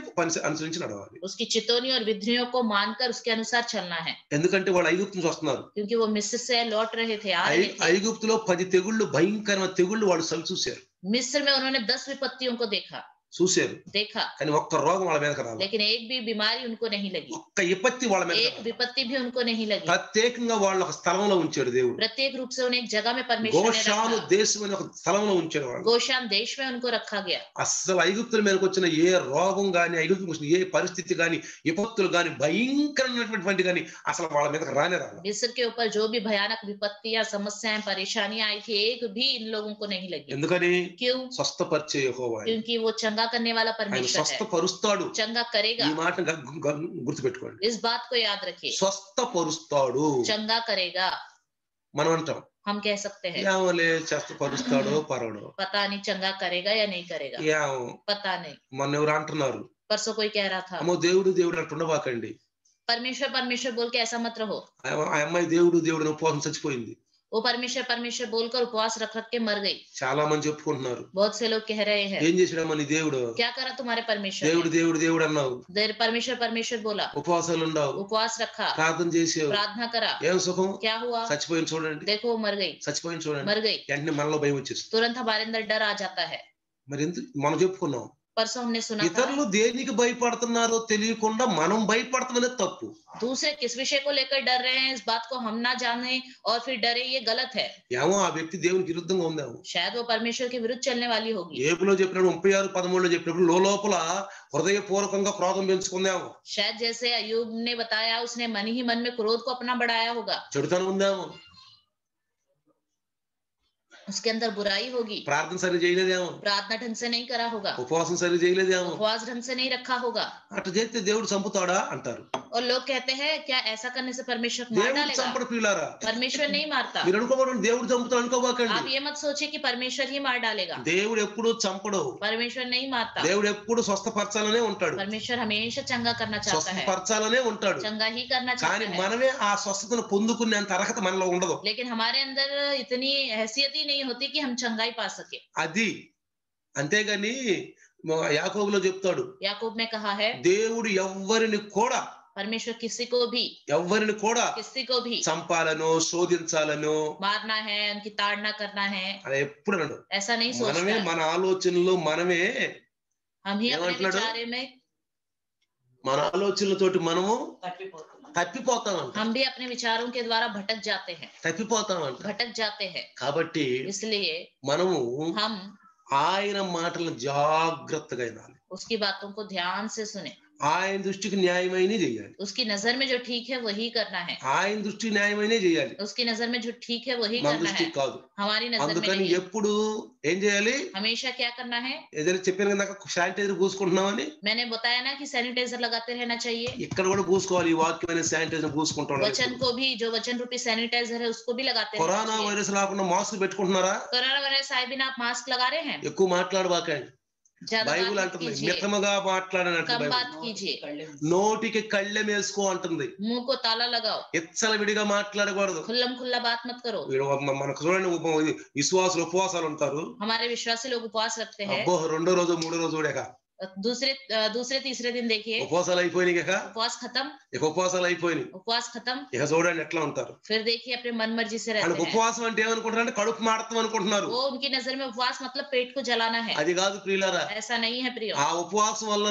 అనుసరించి నడవాలి. उसकी चितौनी और विधियों को मानकर उसके अनुसार चलना है। ఎందుకంటే వాళ్ళు ఐగుప్తు నుంచి వస్తున్నారు. क्योंकि वो मिस्र से लौट रहे थे, आ रहे थे। ఐగుప్తులో 10 తెగుళ్ళు, భయంకరమైన తెగుళ్ళు వాళ్ళు చూశారు. मिस्र में उन्होंने 10 विपत्तियों को देखा, కానీ ఒక్క రోగం వాళ్ళ మీదకి రాలేదు. लेकिन एक भी बीमारी उनको नहीं लगी, ఒక్క విపత్తి వాళ్ళ మీద, एक विपत्ति भी उनको नहीं लगी। ప్రత్యేకంగా వాళ్ళ ఒక స్థలంలో ఉంచాడు దేవుడు. प्रत्येक रूप से उन्हें एक जगह में परमेश्वर ने గోషాను रखा, దేశం అనే ఒక స్థలంలో ఉంచాడు వాళ్ళు. गोशान देश में उनको रखा गया। అసలు ఐగుప్తుల మీదకి వచ్చిన ఏ రోగం గాని, ఐగుప్తులకు వచ్చిన ఏ పరిస్థితి గాని, విపత్తులు గాని, భయంకరమైనటువంటి గాని అసలు వాళ్ళ మీదకి రానే రాలేదు. मिस्र के ऊपर जो भी भयानक विपत्ति या समस्याएं परेशानियां आई थी, एक भी इन लोगों को नहीं लगी। ఎందుకని? क्यों? స్వస్థపరిచే యెహోవా, क्योंकि वो चंगा करने वाला ఆయన परमेश्वर है, స్వస్థపరుస్తాడు. चंगा करेगा। ఈ మాట గుర్తుపెట్టుకోండి, इस बात को याद रखिए, స్వస్థపరుస్తాడు. चंगा करेगा। మనం అంటాం हम कह सकते हैं ఏమోలే స్వస్థపరుస్తాడో పరవడో, पता नहीं चंगा करेगा या नहीं करेगा, ఏమో. पता नहीं। మొన్న ఎవరు అంటున్నారు, परसों कोई कह रहा था అమ్మో దేవుడు దేవుడు అంటుండబాకండి, परमेश्वर परमेश्वर बोल के ऐसा मत रहो। ఆ అమ్మాయి దేవుడు దేవుడు అని ఉపవాసం చచ్చిపోయింది. वो परमेश्वर परमेश्वर बोलकर उपवास रख रख के मर गई। చాలా మంది చెప్పుకుంటున్నారు, बहुत से लोग कह रहे हैं ఏం చేసాడమ్మా నీ దేవుడు, क्या करा तुम्हारे परमेश्वर దేవుడు ने? దేవుడు దేవుడు అన్నావు, परमेश्वर परमेश्वर बोला, ఉపవాసాలు ఉండవు, उपवास रखा, ప్రార్థన చేసావు, प्रार्थना करा, ఏం సుఖం, क्या हुआ? చచ్చిపోయింది చూడండి, देखो वो मर गई, చచ్చిపోయింది చూడండి. मर गई। వెంటనే మనలో భయం వచ్చేస్తుంది. तुरंत हमारे अंदर डर आ जाता है। మరి ఎందుకు మనం చెప్పుకున్నాం, परसों हमने सुना था ఇతరులు దేనికి భయపడుతున్నారో తెలియకుండా మనం భయపడతామనే తప్పు. दूसरे किस विषय को लेकर डर रहे हैं, इस बात को हम ना जाने और फिर डरे, ये गलत है। ఏమో ఆ వ్యక్తి దేవునికి విరుద్ధంగా ఉందేమో. शायद वो परमेश्वर के विरुद्ध चलने वाली होगी। ఏబులో చెప్పినప్పుడు 36:13 చెప్పినప్పుడు లోపల హృదయపూర్వకంగా క్రోధం పెంచుకుందేమో, शायद जैसे अय्यूब ने बताया, उसने मन ही मन में क्रोध को अपना बढ़ाया होगा, చెడుతనం ఉందేమో, उसके अंदर बुराई होगी, ప్రార్థన సరి చేయలేదేమో, प्रार्थना ढंग से नहीं करा होगा, ఉపవాసం సరి చేయలేదేమో. उपवास ढंग से नहीं रखा होगा। అట్లా చేస్తే దేవుడు చంపుతాడా అంటారు. और लोग कहते हैं क्या ऐसा करने से परमेश्वर मार దేవుడు डालेगा? చంపడు ప్రియులారా. परमेश्वर नहीं मारता। మీరు అనుకోవడం దేవుడు చంపుతాడు అనుకోబాకండి. आप ये मत सोचिए कि परमेश्वर ही मार डालेगा। దేవుడు ఎప్పుడు చంపడు, परमेश्वर नहीं मारता। దేవుడు ఎప్పుడు స్వస్థపరచాలనే ఉంటాడు, परमेश्वर हमेशा चंगा करना चाहता है, స్వస్థపరచాలనే ఉంటాడు. चंगा ही करना కానీ चाहता है। మనమే ఆ స్వస్థతను పొందుకునేంత అర్హత మనలో ఉండదు. लेकिन हमारे अंदर इतनी हैसियत ही नहीं होती कि हम चंगाई पा सके। అది అంతేగాని యాకోబులో చెప్తాడు, याकूब ने कहा है దేవుడు ఎవ్వరిని కూడా परमेश्वर किसी को भी చంపాలనో శోధించాలనో मारना है, उनकी ताड़ना करना है, అలా ఎప్పుడు అనడు. ऐसा नहीं మనమే सोचता। మన ఆలోచనలు మనమే, हम ही अपने ఏమంటున్నాడు? विचारे में మన ఆలోచనలతోటి మనము తప్పిపోతామంట, हम भी अपने विचारों के द्वारा भटक जाते हैं। కాబట్టి इसलिए మనము हम ఆయన మాటలను జాగ్రత్తగా వినాలి, उसकी बातों को ध्यान से सुने, ఆయన దృష్టికి న్యాయమైనది చేయాలి. उसकी नजर में जो ठीक है वही करना है. ఆయన దృష్టికి న్యాయమైనది చేయాలి. उसकी नजर में जो ठीक है वही మన करना है, దృష్టికి కాదు. हमारी नजर में అందుకని नहीं. ఎప్పుడు ఏం చేయాలి? हमेशा क्या करना है? ఏదైనా చెప్పాను కదా శానిటైజర్ పూసుకుంటున్నామని, मैंने बताया ना कि सैनिटाइजर लगाते रहना चाहिए. ఇక్కడ కూడా పూసుకోవాలి. ఈ వాక్యం అనే శానిటైజర్ పూసుకుంటాం. वचन को भी, जो वचन रूपी सैनिटाइजर है उसको भी लगाते रहना కరోనా चाहिए. వైరస్ రాకుండా మాస్క్ పెట్టుకుంటున్నారా? कोरोना वायरस आए बिना आप मास्क लगा रहे हैं? ఎక్కువ మాట్లాడబాకండి. ज्यादा బైబిల్ बात అంటుంది कीजिए, మితముగా మాట్లాడనట్టు. कम బైబిల్ बात कीजिए. నోటికి కళ్ళెం వేసుకో అంటుంది. मुंह को ताला लगाओ, ఎచ్చల విడిగా మాట్లాడకూడదు. खुल्लम खुल्ला बात मत करो. మనకు చూడండి, విశ్వాసులు ఉపవాసాలు ఉంటారు. हमारे विश्वासी लोग उपवास रखते हैं. అబ్బో 2వ రోజు 3వ రోజు చూడక दूसरे तीसरे दिन देखिए ఉపవాసాలు అయిపోయినాయి. उपवास खत्म, ఇక ఉపవాసాలు అయిపోయినాయి. उपवास खत्म. ఇక చూడండి ఎట్లా ఉంటారు. फिर देखिए अपने मन मर्जी से रहते వాళ్ళకి हैं. ఉపవాసం అంటే ఏమనుకుంటారంటే కడుపు మాడతాం అనుకుంటున్నారు. वो उनकी नजर में उपवास मतलब पेट को जलाना है. అది కాదు ప్రియులారా. ऐसा नहीं है प्रियो. ఆ ఉపవాసం వల్ల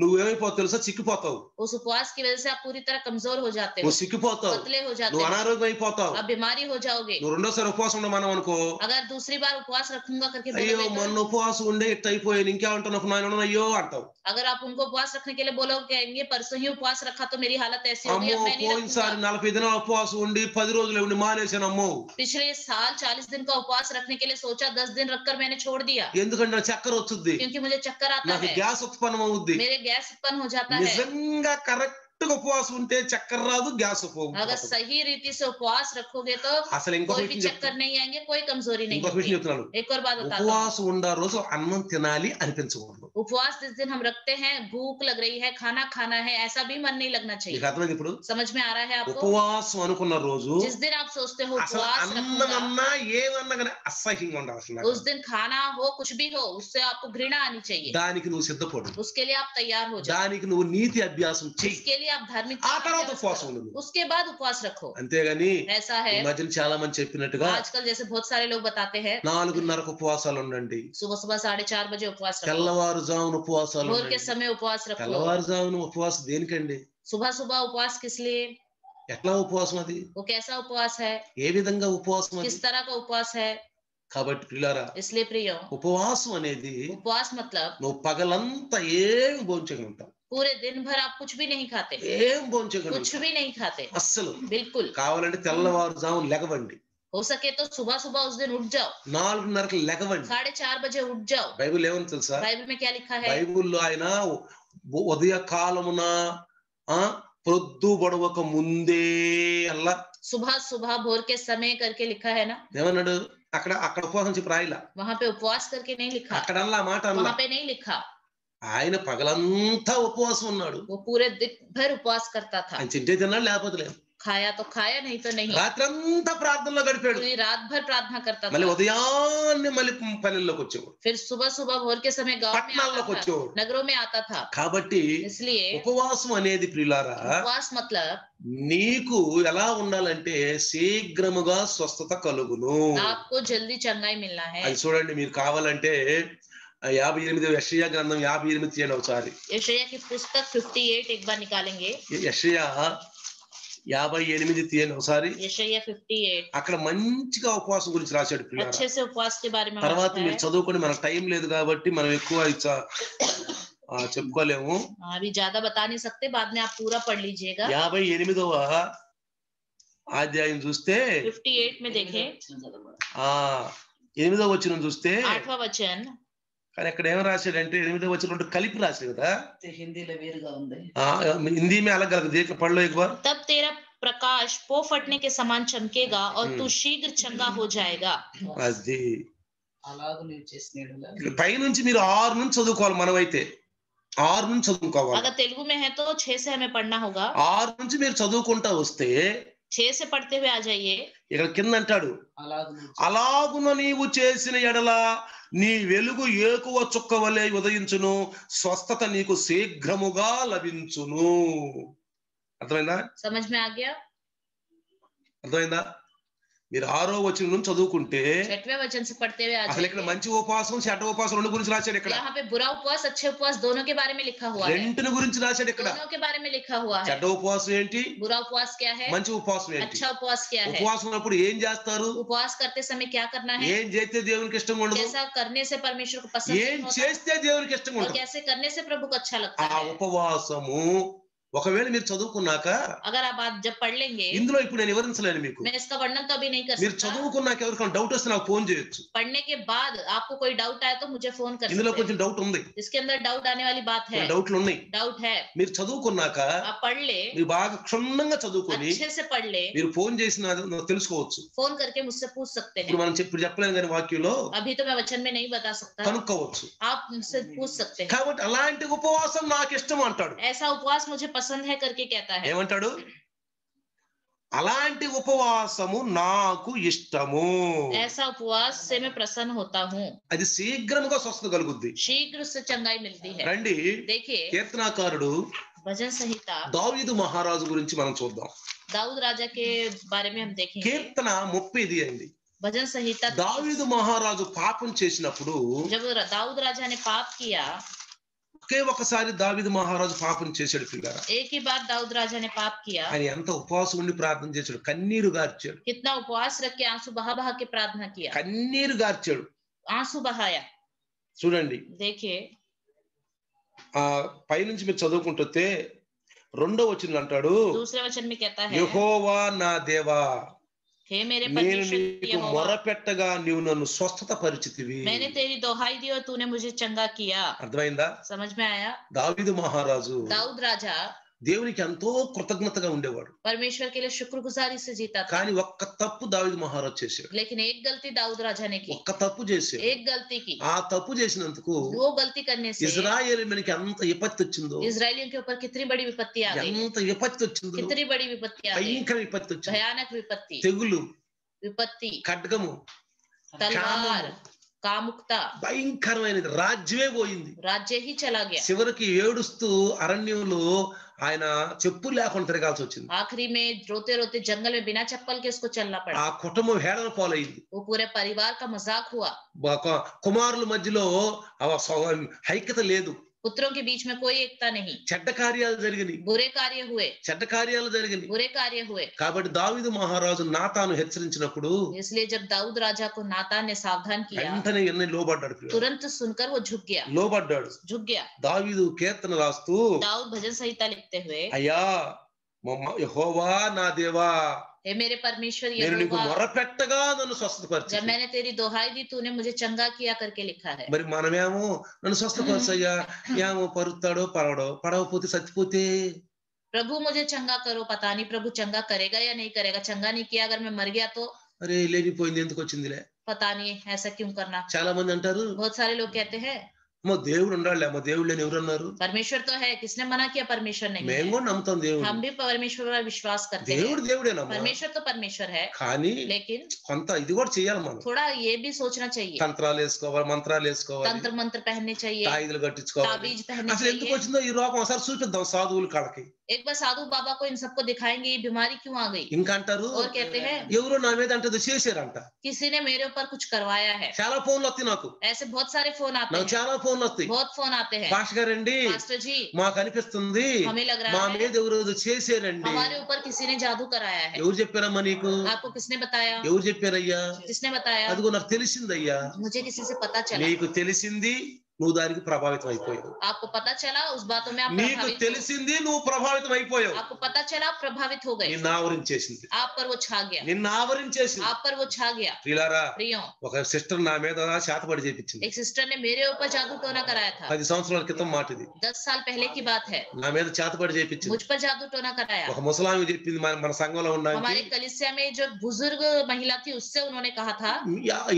నువ్వేమైపోతావు తెలుసా? చిక్కిపోతావు. उस उपवास की वजह से आप पूरी तरह कमजोर हो जाते हो, నువ్వు సిక్కిపోతావు. पतले हो जाते నువ్వు हो, అనారోగ్యం అయిపోతావు. आप बीमारी हो जाओगे. నువ్వు రెండోసారి ఉపవాసం ఉండమనం అనుకో, अगर दूसरी बार उपवास रखूंगा करके అయ్యో बोलोगे మొన్న तो, ఉపవాసం ఉండే ఇట్లా అయిపోయాను ఇంకేమంటున్నావు నాయన అయ్యో అంటావు. अगर आप उनको उपवास रखने के लिए बोलोगे, कहेंगे परसों ही उपवास रखा तो मेरी हालत ऐसी होगी, అమ్మో अब मैं नहीं పోయినసారి रखूंगा. 40 దినాల ఉపవాసం ఉండి 10 రోజులు ఉండి మానేశాను. అమ్మో पिछले साल 40 दिन का उपवास रखने के लिए सोचा, 10 दिन रखकर मैंने छोड़ दिया, ఎందుకంటే నాకు చక్కెర వచ్చుద్ది, क्योंकि मुझे चक्कर आता నాకు है, గ్యాస్ ఉత్పన్నం అవుద్ది. मेरे गैस उत्पन्न हो जाता है. నిజంగా కరెక్ట్ గా ఉపవాసం ఉంటే చక్కెర రాదు, గ్యాస్ अगर सही रीति से उपवास रखोगे तो అసలు ఇంకొక कोई भी విషయం चक्कर చెప్తాను. नहीं आएंगे, कोई कमजोरी नहीं ఇంకొక విషయం होगी. చెప్తున్నాను. एक और बात बताता हूँ, ఉపవాసం ఉండే రోజు అన్నం తినాలి అనిపించకూడదు. उपवास जिस दिन हम रखते हैं, भूख लग रही है, खाना खाना है, ऐसा भी मन नहीं लगना चाहिए. మీకు అర్థమైంది ఇప్పుడు? समझ में आ रहा है आपको? ఉపవాసం అనుకున్న రోజు जिस दिन आप सोचते हो అసలు उपवास అన్నం रखूंगा, అన్నా ఏమన్నా కానీ అసహ్యంగా ఉండాలి. అసలు उस दिन खाना हो कुछ भी हो, उससे आपको घृणा आनी चाहिए. దానికి నువ్వు సిద్ధపడు. उसके लिए आप तैयार हो जाओ, దానికి నువ్వు నీతి అభ్యాసం చెయ్యి. उसके लिए आप धार्मिक ఆ తర్వాత अभ्यास ఉపవాసం करो, ఉండదు. उसके बाद उपवास रखो. అంతేగాని ऐसा ఈ है మధ్యన చాలా మంది చెప్పినట్టుగా आजकल, जैसे बहुत सारे लोग बताते हैं, 4:30కు ఉపవాసాలు ఉండండి, सुबह सुबह 4:30 बजे उपवास रखो, తెల్లవారుజామున ఉపవాసాలు भोर के ఉండండి. समय उपवास रखो. తెల్లవారుజామున ఉపవాసం దేనికండి? सुबह सुबह उपवास किस लिए? ఎట్లా ఉపవాసం అది? वो कैसा उपवास है? ఏ విధంగా ఉపవాసం అది? किस तरह का उपवास है? కాబట్టి పిల్లారా, इसलिए प्रियो, ఉపవాసం అనేది उपवास मतलब నువ్వు పగలంతా ఏం భోంచగలుగుతావు, पूरे दिन भर आप कुछ भी नहीं खाते, ఏం कुछ భోంచగలుగుతావు भी नहीं खाते, అస్సలు. बिल्कुल. కావాలంటే తెల్లవారుజామున లెగవండి, हो सके तो सुबह सुबह उस दिन उठ जाओ, 4:30కి లెగవండి. 4:30 बजे उठ जाओ. బైబిల్ ఏమని తెలుసా? बाइबल में क्या लिखा है? బైబిల్లో ఆయన ఉదయ కాలమున ప్రొద్దు బడవక ముందే అల్లా सुबह सुबह भोर के समय करके लिखा है ना, ఏమన్నాడు? అక్కడ అక్కడ ఉపవాసం చెప్పి రాయిలా, वहां पे उपवास करके नहीं लिखा, అక్కడల్లా మాట అల్లా. वहां पे नहीं लिखा. ఆయన పగలంతా ఉపవాసం ఉన్నాడు. वो पूरे दिन भर उपवास करता था, ఆయన తింటే తిన్నాడు లేకపోతే లేదు. खाया तो खाया, नहीं तो नहीं. రాత్రంతా ప్రార్థనలో గడిపాడు. पूरी रात भर प्रार्थना करता మళ్ళీ था. ఉదయాన్నే మళ్ళీ పల్లెల్లోకి వచ్చేవాడు, फिर सुबह सुबह भोर के समय गांव में పట్టణాల్లోకి आता था, వచ్చేవాడు. नगरों में आता था. కాబట్టి इसलिए ఉపవాసం అనేది ప్రియులారా उपवास मतलब నీకు ఎలా ఉండాలంటే శీఘ్రముగా స్వస్థత కలుగును. आपको जल्दी चंगाई मिलना है. అది చూడండి, మీరు కావాలంటే 58 యెషయా గ్రంథం 58 తీయండి ఒకసారి. यशायाह की पुस्तक 58 एक बार निकालेंगे. యెషయా 58 తీయండి ఒకసారి. यशायाह 58 అక్కడ మంచిగా ఉపవాసం గురించి రాశాడు ప్రియులారా. अच्छे से उपवास के बारे में తర్వాత बताया మీరు है. చదువుకొని మనకు టైం లేదు కాబట్టి మనం ఎక్కువ చెప్పుకోలేము. अभी ज्यादा बता नहीं सकते, बाद में आप पूरा पढ़ लीजिएगा. 58వ అధ్యాయం చూస్తే 58 में देखें, 8వ వచనం చూస్తే, 8वां वचन. కానీ అక్కడ ఏం రాశాడంటే 8వ వచనం రెండు కలిపి రాశాడు కదా. హిందీలో వేరుగా ఉంది. हिंदी में अलग अलग देख पढ़ लो एक बार. तब तेरा प्रकाश पो फटने के समान चमकेगा और तू शीघ्र चंगा हो जाएगा. అది అలాగ నీవు చేసిన యెడల పై నుంచి మీరు 6 నుంచి చదువుకోవాలి. మనమైతే 6 నుంచి చదువుకోవాలి. अगर तेलुगु में है तो 6 से हमें पढ़ना होगा. 6 నుంచి మీరు చదువుకుంటా వస్తే 6 से पढ़ते हुए आ जाइए. ఇక్కడ కింద అంటాడు, అలాగ నీవు అలాగున నీవు చేసిన ఎడల నీ వెలుగు ఏకువ చుక్క వలె ఉదయించును, స్వస్థత నీకు శీఘ్రముగా లభించును. అర్థమైందా? समझ में आ गया? అర్థమైందా? మీరు 6వ వచనం నుంచి చదువుకుంటే 6वें वचन से पढ़ते हुए आ అసలు ఇక్కడ जाएंगे। మంచి ఉపవాసం చెడ్డ ఉపవాసం రెండు గురించి రాశాడు ఇక్కడ यहाँ पे बुरा उपवास अच्छे उपवास दोनों के बारे में लिखा हुआ है, రెంటిని గురించి రాశాడు ఇక్కడ दोनों के बारे में लिखा हुआ है। చెడ్డ ఉపవాసం ఏంటి बुरा उपवास क्या है, మంచి ఉపవాసం ఏంటి अच्छा उपवास क्या है, ఉపవాసం అప్పుడు ఏం చేస్తారు उपवास करते समय क्या करना है, ఏం చేస్తే దేవునికి ఇష్టంగా ఉండదు कैसा करने से परमेश्वर को पसंद ఏం नहीं होता చేస్తే దేవునికి ఇష్టంగా और ఉండదు कैसे करने से प्रभु को अच्छा लगता ఆ है। ఉపవాసము ఒకవేళ మీరు చదువుకున్నాక अगर आप आज जब पढ़ लेंगे, ఇందులో ఇప్పుడు నేను వివరించలేను మీకు मैं इसका वर्णन तो अभी नहीं कर మీరు सकता। చదువుకున్నాక ఎవరికైనా డౌట్ వస్తే నాకు ఫోన్ చేయొచ్చు पढ़ने के बाद आपको कोई डाउट आए तो मुझे फोन कर ఇందులో सकते కొంచెం हैं। డౌట్ ఉంది इसके अंदर डाउट आने वाली बात है, కొన్ని డౌట్లు ఉన్నాయి डाउट है। మీరు చదువుకున్నాక आप पढ़ ले, మీరు బాగా క్షుణ్ణంగా చదువుకొని अच्छे से पढ़ ले, మీరు ఫోన్ చేసిన తెలుసుకోవచ్చు फोन करके मुझसे पूछ सकते ఇప్పుడు हैं। మనం ఇప్పుడు చెప్పలేము కానీ వాక్యంలో अभी तो मैं वचन में नहीं बता सकता, కనుక్కోవచ్చు आप मुझसे पूछ सकते हैं। కాబట్టి అలాంటి ఉపవాసం నాకు ఇష్టం అంటాడు ऐसा उपवास मुझे पसंद है करके कहता है। ఏమంటాడు అలాంటి ఉపవాసము నాకు ఇష్టము ऐसा उपवास से मैं प्रसन्न होता हूँ, అది శీఘ్రముగా స్వస్థత కలుగుద్ది शीघ्र से चंगाई मिलती है। రండి देखिए కీర్తనాకారుడు भजन संहिता దావీదు మహారాజు గురించి మనం చూద్దాం दाऊद राजा के बारे में हम देखेंगे। కీర్తన 30 అండి भजन संहिता దావీదు మహారాజు పాపం చేసినప్పుడు जब दाऊद राजा ने पाप किया, ఒకే ఒకసారి దావీదు మహారాజు పాపం చేశాడు పిల్లరా एक ही बार दाऊद राजा ने पाप किया। ఆయన ఎంత ఉపవాసం ఉండి ప్రార్థన చేశాడు కన్నీరు గార్చాడు कितना उपवास रख के आंसू बहा बहा के प्रार्थना किया, కన్నీరు గార్చాడు आंसू बहाया। చూడండి देखिए ఆ పైనుంచి మీరు చదువుకుంటే 2వ వచనం అంటాడు दूसरे वचन में कहता है, యెహోవా నా దేవా हे मेरे నేను परमेश्वर నీకు यहोवा, మొరపెట్టగా నీవు నన్ను స్వస్థత పరిచితివి मैंने तेरी दोहाई दी और तूने मुझे चंगा किया। అర్థమైందా समझ में आया? దావీదు మహారాజు दाऊद राजा దేవునికి ఎంతో కృతజ్ఞతగా ఉండేవాడు परमेश्वर के लिए शुक्रगुजारी से जीता था, కానీ ఒక్క తప్పు దావీదు మహారాజు చేశాడు लेकिन एक गलती दाऊद राजा ने की, ఒక్క తప్పు చేశాడు एक गलती की। ఆ తప్పు చేసినందుకు वो गलती करने से ఇజ్రాయేలీయులకి ఎంత విపత్తి వచ్చిందో इजरायलियों के ऊपर कितनी बड़ी विपत्ति आ गई, ఎంత విపత్తి వచ్చిందో कितनी बड़ी विपत्ति आ गई, భయంకర విపత్తి వచ్చింది भयानक विपत्ति, తెగులు विपत्ति, ఖడ్గము तलवार, कामुकता, భయంకరమైనది రాజ్యమే పోయింది राज्य ही चला गया। చివరికి ఏడుస్తూ అరణ్యంలో ఆయన చెప్పులు లేకుండా తిరగాల్సి వచ్చింది आखिरी में रोते रोते जंगल में बिना चप्पल के उसको चलना पड़ा। ఆ కుటుంబం హేళన పాలైంది वो पूरे परिवार का मजाक हुआ, కుమారుల మధ్యలో ఐక్యత లేదు पुत्रों के बीच में कोई एकता नहीं, చెడ్డ కార్యాలు జరిగినాయి बुरे कार्य हुए, చెడ్డ కార్యాలు జరిగినాయి बुरे कार्य हुए। కాబట్టి దావీదు మహారాజు నాతాను హెచ్చరించినప్పుడు इसलिए जब दाऊद राजा को नातान ने सावधान किया, వెంటనే ఎన్ని లోబడ్డాడు పిల్లలు. तुरंत सुनकर वो झुक गया, లోబడ్డాడు झुक गया। దావీదు కీర్తన రాస్తూ दाऊद भजन संहिता लिखते हुए, అయ్యా యెహోవా నా దేవా हे मेरे परमेश्वर నేను నీకు यहोवा, మొరపెట్టగా నన్ను जब స్వస్థపరిచి मैंने तेरी दोहाई दी तूने मुझे चंगा किया करके लिखा है। మరి మనమేమో నన్ను స్వస్థపరచయ్యా ఏమో పరుతాడో పడవడో పడవపోతే చచ్చిపోతే प्रभु मुझे चंगा करो, पता नहीं प्रभु चंगा करेगा या नहीं करेगा, चंगा नहीं किया अगर मैं मर गया तो అరే లేనిపోయింది ఎందుకు వచ్చిందిలే पता नहीं ऐसा क्यों करना। చాలా మంది అంటారు बहुत सारे लोग कहते हैं అమ్మో దేవుడు ఉండాలి అమ్మో దేవుడు లేని ఎవరు అన్నారు परमेश्वर तो है, किसने मना किया परमेश्वर नहीं మేము है। కూడా నమ్ముతాం దేవుడు हम भी परमेश्वर पर विश्वास करते हैं, దేవుడు దేవుడేనమ్మా परमेश्वर तो परमेश्वर है, కానీ लेकिन కొంత ఇది కూడా చేయాలి మనం थोड़ा ये भी सोचना चाहिए, తంత్రాలు వేసుకోవాలి మంత్రాలు వేసుకోవాలి तंत्र मंत्र पहनने चाहिए, తాయిదులు కట్టించుకోవాలి ताबीज पहनने అసలు ఎందుకు चाहिए। వచ్చిందో ఈ రోగం ఒకసారి చూపిద్దాం సాధువుల కాళ్ళకి एक बार साधु बाबा को इन सबको दिखाएंगे ये बीमारी क्यों आ गई। ఇంకా అంటారు और कहते हैं ఎవరు నా మీద అంటే చేశారంట किसी ने मेरे ऊपर कुछ करवाया है। చాలా ఫోన్లు వస్తాయి నాకు ऐसे बहुत सारे फोन आते నాకు हैं, చాలా ఫోన్లు వస్తాయి बहुत फोन आते हैं। పాస్టర్ గారండి मास्टर जी మాకు అనిపిస్తుంది हमें लग మా रहा है మీద ఎవరు చేశారండి हमारे ऊपर किसी ने जादू कराया है। ఎవరు చెప్పారమ్మా నీకు आपको किसने बताया, ఎవరు చెప్పారయ్యా किसने बताया, అదిగో నాకు తెలిసిందయ్యా मुझे किसी से पता चला। నీకు తెలిసింది నువ్వు దానికి ప్రభావితం అయిపోయావు आपको पता चला उस बातों में आप నీకు प्रभावित हो। తెలిసింది నువ్వు ప్రభావితం అయిపోయావు आपको पता चला आप प्रभावित हो गए, నిన్ను ఆవరించేసింది आप पर वो छा गया, నిన్ను ఆవరించేసింది आप पर वो छा गया। ప్రియులారా प्रियो, ఒక సిస్టర్ నా మీద చేతపడి చేపించింది एक सिस्टर ने मेरे ऊपर जादू टोना कराया था। 10 సంవత్సరాల క్రితం మాట ఇది 10 साल पहले की बात है, నా మీద చేతపడి చేపించింది मुझ पर जादू टोना कराया। ఒక ముసలామి చెప్పింది మన సంఘంలో हमारे ఉన్నాకి कलीसिया में जो बुजुर्ग महिला थी उससे उन्होंने कहा था,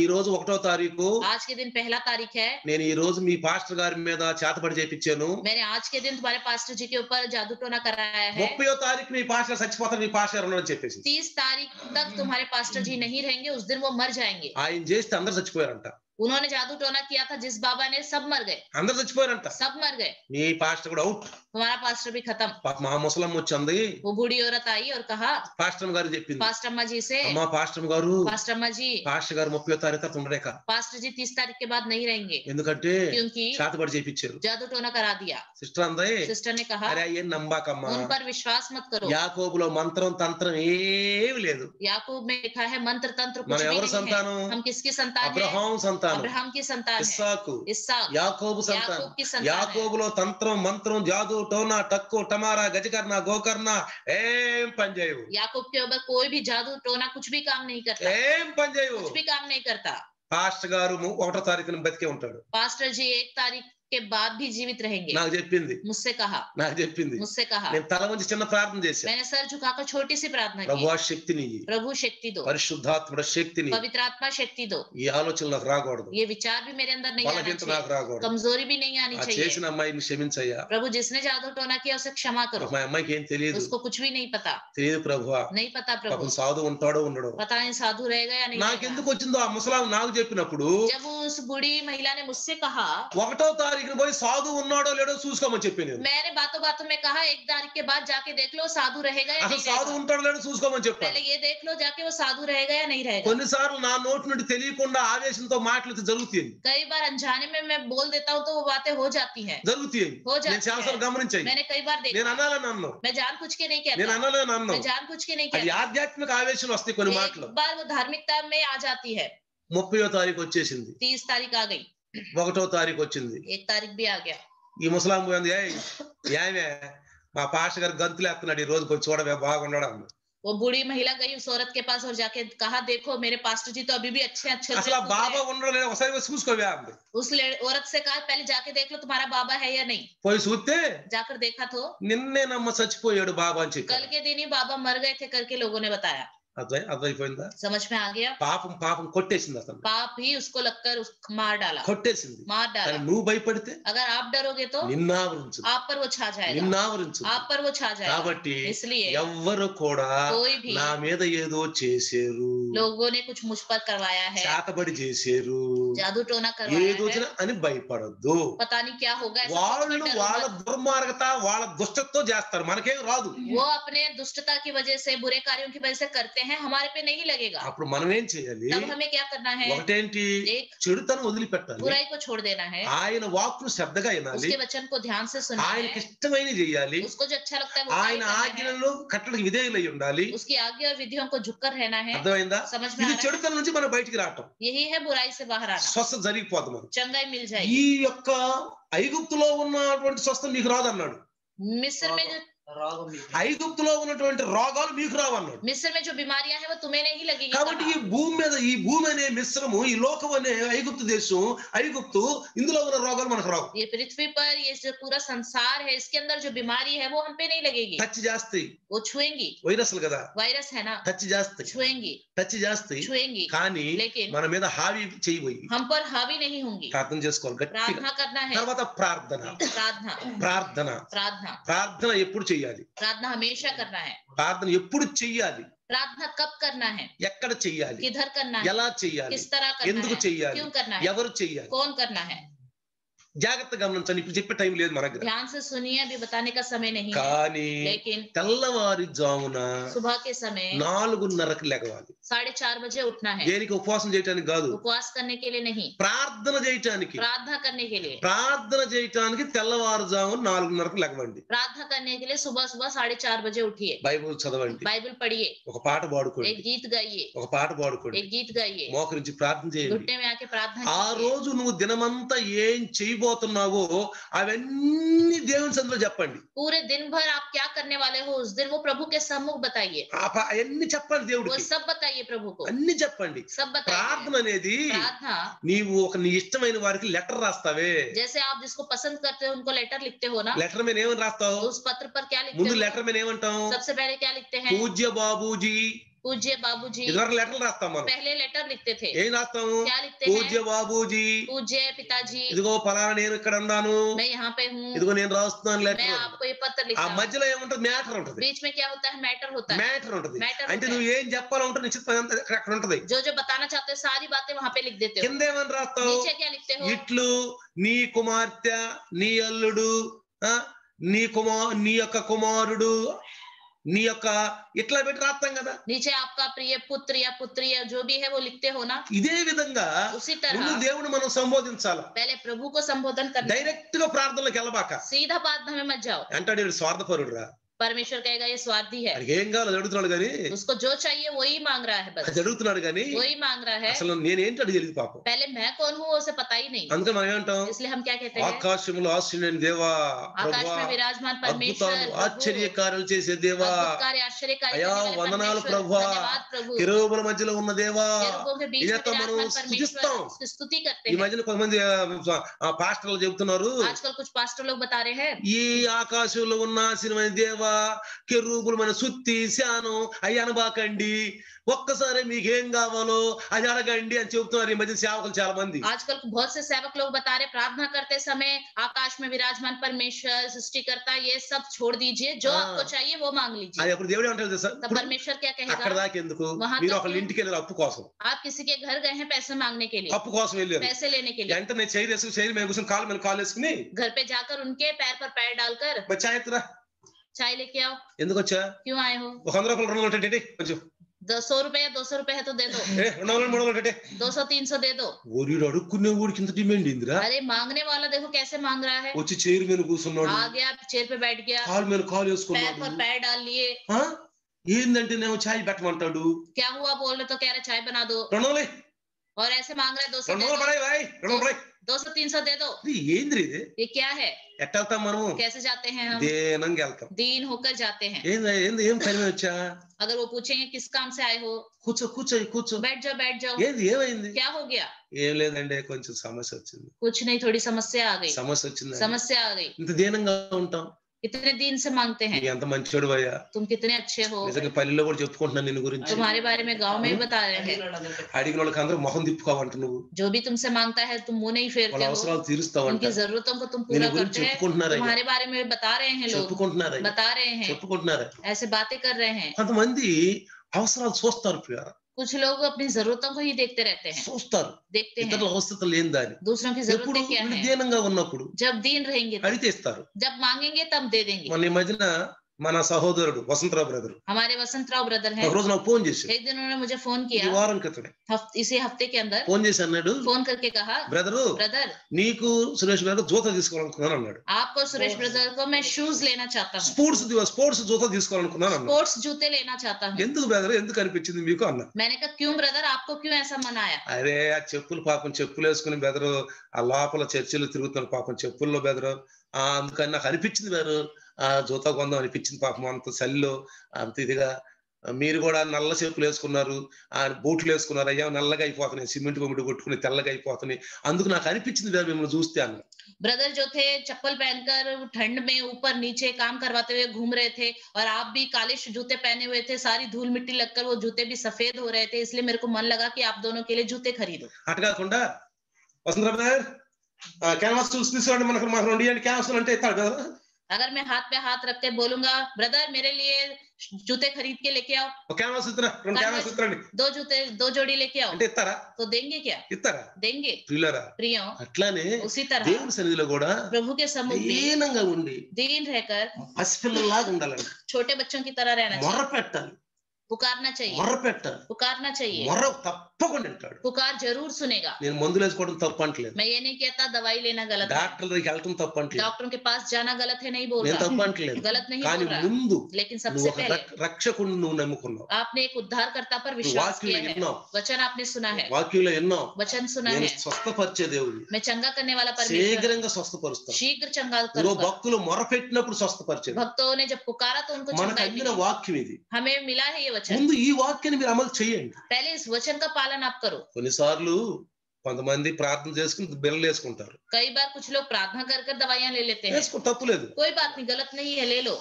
ఈ రోజు 1వ తారీఖు आज के दिन 1 तारीख है, నేను ఈ రోజు మీ పాస్టర్ గారి మీద చేతపడి చేపించాను मैंने आज के दिन तुम्हारे पास्टर जी के ऊपर जादू टोना कराया है। 30వ తారీఖు మీ పాస్టర్ చచ్చిపోతారు మీ పాస్టర్ ఉన్నాడని చెప్పేసి 30 तारीख तक तुम्हारे पास्टर जी नहीं रहेंगे, उस दिन वो मर जाएंगे। ఆయన చేస్తే అందరు చచ్చిపోయారంట उन्होंने जादू टोना किया था, जिस बाबा ने सब मर गए, అందరు చచ్చిపోయారంట. सब मर गए, మీ పాస్టర్ కూడా అవుట్. हमारा पास्टर भी खत्म। పాప మా ముసలమ్మ వచ్చింది, वो बूढ़ी औरत आई और कहा పాస్టర్ గారు చెప్పింది, पास्टर अम्मा जी से, అమ్మా పాస్టర్ గారు, पास्टर अम्मा जी, పాస్టర్ గారు 30వ తారీఖు తర్వాత ఉండలేక, पास्टर जी 30 तारीख के बाद नहीं रहेंगे, ఎందుకంటే क्योंकि శాతపడి చేపించారు. जादू टोना करा दिया। సిస్టర్ అందే, सिस्टर ने कहा అరే ఏం నమ్మకమ్మా, उन पर विश्वास मत करो, యాకోబులో మంత్రం తంత్రం ఏమీ లేదు. याकूब में लिखा है मंत्र तंत्र कुछ మన भी ఎవరి नहीं है। సంతానం? हम किसकी संतान है? అబ్రహాం సంతానం, अब्राहम की संतान है, ఇస్సాకు, इसहाक, యాకోబు సంతానం. याकूब की संतान है। యాకోబులో తంత్రం మంత్రం జాదు టోనా టక్కు టమారా గజకర్ణ గోకర్ణ ఏం పని చేయవు, याकूब के ऊपर कोई भी जादू टोना कुछ भी काम नहीं करता, ఏం పని చేయవు. कुछ भी काम नहीं करता। పాస్టర్ గారు 1వ తారీఖున బతికే ఉంటాడు. पास्टर जी 1 तारीख के बाद भी जीवित रहेंगे। నాకు చెప్పింది, मुझसे कहा, నాకు చెప్పింది. मुझसे कहा, నేను తల వంచి చిన్న ప్రార్థన చేశాను. मैंने सर झुकाकर छोटी सी प्रार्थना ప్రభు की, ఆ శక్తిని, प्रभु शक्ति दो, పరిశుద్ధాత్ముడ శక్తిని, पवित्र आत्मा शक्ति दो। ఈ ఆలోచనలు నాకు రాకూడదు, ये विचार भी मेरे अंदर नहीं आना బలహీనత నాకు चाहिए, రాకూడదు. कमजोरी भी नहीं आनी ఆ चाहिए। చేసిన అమ్మాయిని క్షమించయ్యా, प्रभु जिसने जादू टोना किया उसे क्षमा करो, మా అమ్మాయికి ఏం తెలియదు, उसको कुछ भी नहीं पता, తెలియదు ప్రభువా, नहीं पता प्रभु, పాపం సాధు ఉంటాడో ఉండడో. पता नहीं साधु रहेगा या नहीं रहेगा। నాకెందుకు వచ్చిందో ఆ ముసలాం నాకు చెప్పినప్పుడు, जब उस बूढ़ी महिला ने मुझसे कहा, 1వ తారీఖున పోయి సాధు ఉన్నాడో లేడో చూసుకోమని చెప్పి నేను. मैंने बातों बातों में कहा 1 तारीख के बाद जाके देख लो साधु रहेगा या అసలు नहीं సాధు रहेगा। ఉంటాడో లేడో చూసుకోమని చెప్పాను. पहले ये देख लो जाके वो साधु रहेगा या नहीं रहेगा। కొన్నిసార్లు నా నోటి నుండి తెలియకుండా ఆవేశంతో మాటలు జరుగుతాయి, कई बार अनजाने में मैं बोल देता हूँ तो वो बातें हो जाती हैं, జరుగుతాయి. हो నేను जाती చాలాసార్లు हैं। గమనించాయి. मैंने कई बार నేను देखा, అనాలని అన్నాను, मैं जानबूझ के नहीं నేను कहता, అనాలని मैं అన్నాను. जानबूझ के नहीं అది कहता। ఆధ్యాత్మిక ఆవేశం వస్తాయి కొన్ని మాటలు. एक बार वो धार्मिकता में आ जाती है। 30వ తారీఖు వచ్చేసింది, 30 तारीख आ गई, 1వ తారీఖు వచ్చింది. 1 तारीख भी आ गया। ఈ ముసలాం పోయింది, ఏమే మా పాస్టర్ గారు గంతులు ఎత్తున్నాడు, ఈ రోజు కొంచెం చూడవే బాగున్నాడు అన్న. वो बूढ़ी महिला गई उस औरत के पास और जाके कहा देखो मेरे पास्टर जी तो अभी भी अच्छे अच्छे అసలు ఆ బాబా ఉండడం లేదు, ఒకసారి పోయి చూసుకోవే అంది. उस औरत से कहा पहले जाके देख लो तुम्हारा बाबा है या नहीं। పోయి చూస్తే जाकर देखा तो నిన్నే నమ్మ చచ్చిపోయాడు బాబా అని చెప్పి. कल के दिन ही बाबा मर गए थे करके लोगों ने बताया। అర్థమైపోయిందా? समझ में आ गया। పాపం పాపం కొట్టేసింది, అతను पाप ही उसको लगकर मार डाला, కొట్టేసింది. मार डाला। కానీ నువ్వు భయపడితే अगर आप डरोगे तो నిన్నావరించు, आप पर वो छा जाएगा, నిన్నావరించు. आप पर वो छा जाएगा। కాబట్టి इसलिए ఎవ్వరు కూడా कोई भी నా మీద ఏదో చేశారు, लोगों ने कुछ मुझ पर करवाया है, చేతబడి చేశారు, जादू टोना करवाया ఏదో है, అని భయపడద్దు. पता नहीं क्या होगा ऐसा सोच వాళ్ళు कर डरो వాళ్ళ मत। దుర్మార్గత వాళ్ళ దుష్టతో చేస్తారు, మనకేం రాదు. वो अपने दुष्टता की वजह से बुरे कार्यों की वजह से करते हैं, हमारे पे नहीं लगेगा। అప్పుడు మనం ఏం చేయాలి? तब हमें क्या करना है? ఒకటేంటి, एक చెడుతనం వదిలిపెట్టాలి, बुराई को छोड़ देना है, ఆయన వాక్కును శ్రద్ధగా వినాలి, उसके वचन को ध्यान से सुनना ఆయనకి है, ఇష్టమైన చేయాలి, उसको जो अच्छा लगता है वो ఆయన कार्य करना है, ఆజ్ఞలను కట్టడకు విధేయులై ఉండాలి. उसकी आज्ञा और विधियों को झुककर रहना है। అర్థమైందా? समझ में आ ఇది रहा है? చెడుతనం నుంచి మనం బయటికి రావటం, यही है बुराई से बाहर आना, స్వస్థత జరిగిపోతుంది మనకు. चंगाई मिल ఈ जाएगी। యొక్క ఐగుప్తులో ఉన్నటువంటి స్వస్థత మీకు రాదన్నాడు, मिस्र में जो రోగం మీకు. ఐగుప్తులో ఉన్నటువంటి రోగాలు మీకు రావన్నాడు. मिस्र में जो बीमारियां हैं वो तुम्हें नहीं लगेगी। కాబట్టి ఈ कहा। భూమి మీద, ఈ భూమి అనే మిశ్రము, ఈ లోకం అనే ఐగుప్తు దేశం, ఐగుప్తు, ఇందులో ఉన్న రోగాలు మనకు రావు. ये पृथ्वी पर ये जो पूरा संसार है इसके अंदर जो बीमारी है वो हम पे नहीं लगेगी, టచ్ చేస్తాయి, वो छुएंगी, వైరస్లు కదా, वायरस है ना, టచ్ చేస్తాయి, छुएंगी టచ్ చేస్తాయి. छुएंगी, కానీ लेकिन మన మీద హావి చేయబోయి हम पर हावी नहीं होंगी। ప్రార్థన చేసుకోవాలి గట్టిగా. प्रार्थना करना है, తర్వాత ప్రార్థన, प्रार्थना ప్రార్థన, प्रार्थना ప్రార్థన ఎప్పుడు చెయ్యాలి? प्रार्थना हमेशा करना है। ప్రార్థన ఎప్పుడు చెయ్యాలి? प्रार्थना कब करना है, ఎక్కడ చెయ్యాలి? किधर करना है, ఎలా చెయ్యాలి? किस तरह करना ఎందుకు है, చెయ్యాలి? क्यों करना है, ఎవరు చెయ్యాలి? कौन करना है। జాగ్రత్తగా గమనించండి, ఇప్పుడు చెప్పే టైం లేదు మన దగ్గర. ध्यान से सुनिए, अभी बताने का समय नहीं है, కానీ लेकिन తెల్లవారుజామున सुबह के समय 4:30కి లెగవాలి. 4:30 बजे उठना है। దేనికి? ఉపవాసం చేయటానికి కాదు, उपवास करने के लिए नहीं, ప్రార్థన చేయటానికి. प्रार्थना करने के लिए। ప్రార్థన చేయటానికి తెల్లవారుజామున 4:30కి లెగవండి. प्रार्थना करने के लिए सुबह सुबह 4:30 बजे उठिए, బైబిల్ చదవండి, बाइबल पढ़िए, ఒక పాట పాడుకోండి, एक गीत गाइए, ఒక పాట పాడుకోండి, एक गीत गाइए, మోకరించి ప్రార్థన చేయండి. घुटने में आके प्रार्थना ఆ कीजिए। రోజు నువ్వు దినమంతా ఏం చేయబోతున్నావో అవన్నీ దేవుని సన్నిధిలో చెప్పండి. पूरे दिन भर आप क्या करने वाले हो उस दिन वो प्रभु के सम्मुख बताइए, అవన్నీ చెప్పండి वो దేవుడికి, सब बताइए प्रभु को, అన్ని చెప్పండి. सब ప్రార్థన बताइए। అనేది प्रार्थना నీవు ఒక నీ ఇష్టమైన వారికి లెటర్ రాస్తావే, जैसे आप जिसको पसंद करते हो उनको लेटर लिखते हो ना, లెటర్ మీద ఏమని రాస్తావు? उस पत्र पर क्या लिखते ముందు हो? లెటర్ మీద ఏమంటాం? सबसे पहले क्या लिखते हैं? పూజ్య బాబూజీ पूज्य बाबूजी ఇదివరకు లెటర్లు రాస్తాం మనం. पहले लेटर लिखते थे, ఏం రాస్తాము? क्या लिखते పూజ్య हैं? బాబూజీ, पूज्य पिताजी, ఇదిగో ఫలానా నేను ఇక్కడ ఉన్నాను, मैं यहाँ पे हूँ, ఇదిగో నేను రాస్తున్నాను मैं లెటర్. आपको ये पत्र ఆ लिखता हूँ। మధ్యలో ఏముంటది? మ్యాటర్ ఉంటది. बीच में क्या होता है? मैटर होता है। మ్యాటర్ ఉంటది. Matter అంటే होता నువ్వు है। ఏం చెప్పాలంటే నిశ్చిత అక్కడ ఉంటది. जो जो बताना चाहते हो सारी बातें वहां पे लिख देते हो। కింద ఏమని రాస్తావు? नीचे क्या लिखते हो? ఇట్లు నీ కుమార్తె, నీ అల్లుడు, నీ యొక్క కుమారుడు, నీ యొక్క ఇట్లా పెట్టి రాస్తాం కదా. नीचे आपका प्रिय पुत्र या पुत्री या जो भी है वो लिखते हो ना। ఇదే విధంగా उसी ముందు तरह దేవుని మనం సంబోధించాలి. पहले प्रभु को संबोधन करना। డైరెక్ట్ గా ప్రార్థనలోకి వెళ్ళబాక. सीधा प्रार्थना में मत जाओ। అంటాడు వీడు స్వార్థపరుడు రా, परमेश्वर कहेगा ये स्वार्थी है, వాడికి ఏం కావాలో అడుగుతున్నాడు కానీ, उसको जो चाहिए वही मांग रहा है, बस అది అడుగుతున్నాడు కానీ वही मांग रहा है। అసలు నేనేంటి అడిగి తెలియదు పాపం. पहले मैं कौन हूँ उसे पता ही नहीं, అందుకే మనం ఏమంటాం? इसलिए हम क्या कहते हैं? ఆకాశములో ఆశీనుడైన దేవా, आकाश ప్రభువా, में विराजमान परमेश्वर, అద్భుతాలు ఆశ్చర్యకార్యాలు చేసే దేవా, అయా వందనాలు ప్రభువా, धन्यवाद प्रभु, కెరూబుల మధ్యలో ఉన్న దేవా, केरूबों के बीच में ఇదంతా మనం विराजमान స్తుతిస్తాం. परमेश्वर, उसकी स्तुति करते ఈ हैं। మధ్యన కొంతమంది పాస్టర్లు చెబుతున్నారు, आजकल कुछ पास्टर लोग बता रहे हैं ఈ ఆకాశంలో ఉన్న ఆశీర్వైన దేవా, కెరూబులు మన సుత్తి శాను అయ్యి అనబాకండి, ఒక్కసారి మీకేం కావాలో అది అడగండి అని చెబుతున్నారు ఈ మధ్య సేవకులు చాలా మంది. आजकल बहुत से सेवक लोग बता रहे प्रार्थना करते समय आकाश में विराजमान परमेश्वर, सृष्टिकर्ता, ये सब छोड़ दीजिए, जो हाँ। आपको चाहिए वो मांग लीजिए। అది అప్పుడు దేవుడు ఏమంటాడు తెలుసా? तब परमेश्वर क्या అక్కడ कहेगा? దాకా ఎందుకు? वहां మీరు तक ఒకళ్ళ ఇంటికి వెళ్ళారు అప్పు కోసం, आप किसी के घर गए हैं पैसे मांगने के लिए, అప్పు కోసం వెళ్ళారు. पैसे लेने के लिए, వెంటనే చైర్ వేసుకుని చైర్ మీద కూర్చొని కాలు మీద కాలు వేసుకుని घर पे जाकर उनके पैर पर पैर डालकर చాయ్ ఎత్తురా, चाय लेके आओ। ఎందుకు వచ్చా? क्यों आए हो? 100 రూపాయలు 200 ఉంటాయి కొంచెం, 100 रुपए या 200 रुपए है तो दे दो, 200 300 ఉంటాయి. 200-300 दे दो। ఓరిడు అడుక్కునే ఊడికి ఇంత డిమాండ్ ఇందిరా. अरे मांगने वाला देखो कैसे मांग रहा है, వచ్చి చైర్ మీద కూర్చున్నాడు, आ गया चेयर पे बैठ गया, కాలు మీద కాలు पैर వేసుకున్నాడు. पर पैर डाल लिए। ఆ? ఏందంటే నేను చాయ్ పెట్టమంటాడు. क्या हुआ बोल रहे तो कह रहे चाय बना दो, 200 और ऐसे मांग रहे 200 दे 200 दो, పడాయి భాయ్, 200 పడాయి. 200-300 दे दो। ఏంద్రి ఇది? ये क्या है? ఎట్ట వెళ్తాం మనము? कैसे जाते हैं हम? దేనంగా వెళ్తాం. दीन होकर जाते हैं। ఏం పని మీద వచ్చా? अगर वो पूछेंगे किस काम से आए हो, కూర్చో కూర్చో. बैठ जाओ। ఏంది ఏమైంది? क्या हो गया? ఏం లేదండి, కొంచెం సమస్య వచ్చింది. कुछ नहीं, थोड़ी समस्या आ गई। సమస్య వచ్చింది. समस्या आ गई। ఇంత దీనంగా ఉంటాం. इतने दिन से मांगते हैं। ఎంత మంచోడు అయ్యా, तुम कितने अच्छे हो, నిజంగా పల్లెల్లో కూడా చెప్పుకుంటున్నాను నిన్ను గురించి. तुम्हारे बारे में गांव में भी बता रहे हैं। అడిగిన వాళ్ళకి అందరూ మొహం తిప్పుకోవంట నువ్వు. जो भी तुमसे मांगता है तुम मुंह नहीं వాళ్ళ फेरते हो, అవసరాలు తీరుస్తావంట. उनकी जरूरतों को तुम నిన్ను पूरा గురించి करते हैं। చెప్పుకుంటున్నారయ్యా, तुम्हारे बारे में बता रहे हैं लोग, చెప్పుకుంటున్నారయ్యా, बता रहे हैं, చెప్పుకుంటున్నారయ్యా. ऐसे बातें कर रहे हैं। కొంతమంది అవసరాలు చూస్తారు ప్రియ, कुछ लोग अपनी जरूरतों को ही देखते रहते हैं, చూస్తారు देखते हैं ఇతరుల అవసరం లేని దాన్ని. दूसरों की ఎప్పుడు जरूरतें क्या है। దీనంగా ఉన్నప్పుడు जब दीन रहेंगे అడిగితే ఇస్తారు. जब मांगेंगे तब दे देंगे। మొన్న ఈ మధ్యన మన సహోదరుడు వసంతరావు బ్రదర్ हमारे वसंतराव ब्रदर हैं, ఒక రోజు నాకు ఫోన్ చేశాడు. एक दिन उन्होंने मुझे फोन ఈ किया, వారం క్రితమే इसी हफ्ते के अंदर ఫోన్ చేసి అన్నాడు, फोन करके कहा, బ్రదరు ब्रदर నీకు సురేష్ బ్రదర్ జూతా తీసుకోవాలనుకున్నాను అన్నాడు. आपको सुरेश ब्रदर को मैं शूज लेना चाहता हूँ, స్పోర్ట్స్ జూతా తీసుకోవాలనుకున్నాను అన్నాడు. स्पोर्ट्स जूते लेना चाहता हूँ। ఎందుకు బ్రదర్, ఎందుకు అనిపించింది మీకు అన్నా. मैंने कहा क्यों ब्रदर, आपको क्यों ऐसा मन आया? అరే ఆ చెప్పులు పాపం చెప్పులు వేసుకుని బెదరు ఆ లోపల చర్చిలో తిరుగుతున్నాడు పాపం చెప్పుల్లో బెదరు. అందుకని నాకు అనిపించింది బెదరు ఆ జూతా కొందాం అనిపించింది పాపం. అంత చలిలో అంత ఇదిగా మీరు కూడా నల్ల చెప్పులు వేసుకున్నారు, ఆ బూట్లు వేసుకున్నారు, అయ్యా నల్లగా అయిపోతున్నాయి, సిమెంట్ బొమ్మిడి కొట్టుకుని తెల్లగా అయిపోతున్నాయి, అందుకు నాకు అనిపించింది బెదరు మిమ్మల్ని చూస్తే అన్న. ब्रदर जो थे चप्पल पहनकर ठंड में ऊपर नीचे काम करवाते हुए घूम रहे थे, और आप भी काले जूते पहने हुए थे, सारी धूल मिट्टी लगकर वो जूते भी सफेद हो रहे थे, इसलिए मेरे को मन लगा कि आप दोनों के लिए जूते खरीदो। అటు కాకుండా వసంతరావు బ్రదర్ క్యాన్వాస్ చూసి తీసుకోండి, మనకు 2 క్యాన్వాస్ అంటే ఇస్తాడు కదా. अगर मैं हाथ पे हाथ रख के बोलूंगा ब्रदर मेरे लिए जूते खरीद के लेके आओ, ఒక క్యాన్వాస్ ఇస్తారా, 2 క్యాన్వాస్ ఇస్తారండి 2 जोड़ी लेके आओ, అంటే ఇస్తారా? तो देंगे क्या? ఇస్తారా? देंगे ప్రియులారా, प्रियो। అట్లానే उसी तरह దేవుని సన్నిధిలో కూడా प्रभु के सम्मुख में దీనంగా ఉండి दीन रहकर పసిపిల్లలాగా ఉండాలండి. छोटे बच्चों की तरह रहना మొర్ర चाहिए, పెట్టాలి, पुकारना चाहिए, మొర్ర పెట్టాలి. पुकारना चाहिए, మొర్ర తప్పకుండా వింటాడు. पुकार जरूर सुनेगा। నేను మందులు వేసుకోవడం తప్పు అంటలేదు, मैं ये नहीं कहता दवाई लेना गलत है, డాక్టర్ దగ్గరికి వెళ్ళటం తప్పు అంటలేదు, डॉक्टरों के पास जाना गलत है नहीं बोल నేను रहा, తప్పు అంటలేదు. गलत नहीं కానీ बोल रहा, ముందు लेकिन నువ్వు सबसे ఒక पहले రక్షకుడిని నువ్వు నమ్ముకున్నావు, आपने एक उद्धारकर्ता पर నువ్వు विश्वास వాక్యంలో किया है, విన్నావు, वचन आपने सुना है, వాక్యంలో విన్నావు. वचन सुना నేను है, స్వస్థపరిచే దేవుడిని, मैं चंगा करने वाला परमेश्वर, శీఘ్రంగా స్వస్థపరుస్తాను. शीघ्र चंगा నువ్వు करूंगा। భక్తులు మొర పెట్టినప్పుడు స్వస్థపరిచేది. भक्तों ने जब पुकारा तो उनको మనకు चंगाई అందిన मिली, వాక్యం ఇది. हमें मिला है ये वचन, ముందు ఈ వాక్యాన్ని మీరు అమలు చేయండి. पहले इस वचन का पालन आप करो। కొన్నిసార్లు కొంతమంది ప్రార్థన చేసుకుని బిళ్ళలు వేసుకుంటారు. कई बार कुछ लोग प्रार्थना कर कर दवाइयां ले लेते हैं। వేసుకో, తప్పులేదు. कोई बात नहीं, गलत नहीं है, ले लो,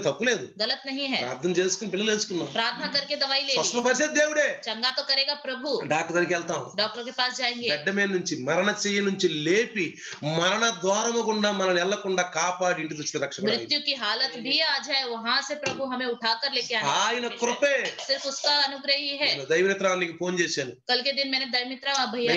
తప్పులేదు. गलत नहीं है। ప్రార్థన చేసుకుని బిళ్ళలు వేసుకున్నాం. प्रार्थना करके दवाई ले ली, స్వస్థపరిచేది దేవుడే. चंगा तो करेगा प्रभु। డాక్టర్ దగ్గరికి వెళ్తాం, डॉक्टर के पास जाएंगे, గడ్డ మీద నుంచి మరణ చెయ్యి నుంచి లేపి మరణ ద్వారము గుండా మనల్ని వెళ్లకుండా కాపాడి ఇంటికి తెచ్చిన రక్షకుడు ఆయన. मृत्यु की हालत भी आ जाए वहां से प्रभु हमें उठाकर लेके आने ఆయన కృపే. सिर्फ उसका अनुग्रह ही है। నేను దైవమిత్రానికి ఫోన్ చేశాను. कल के दिन मैंने दैमित्रा भैया,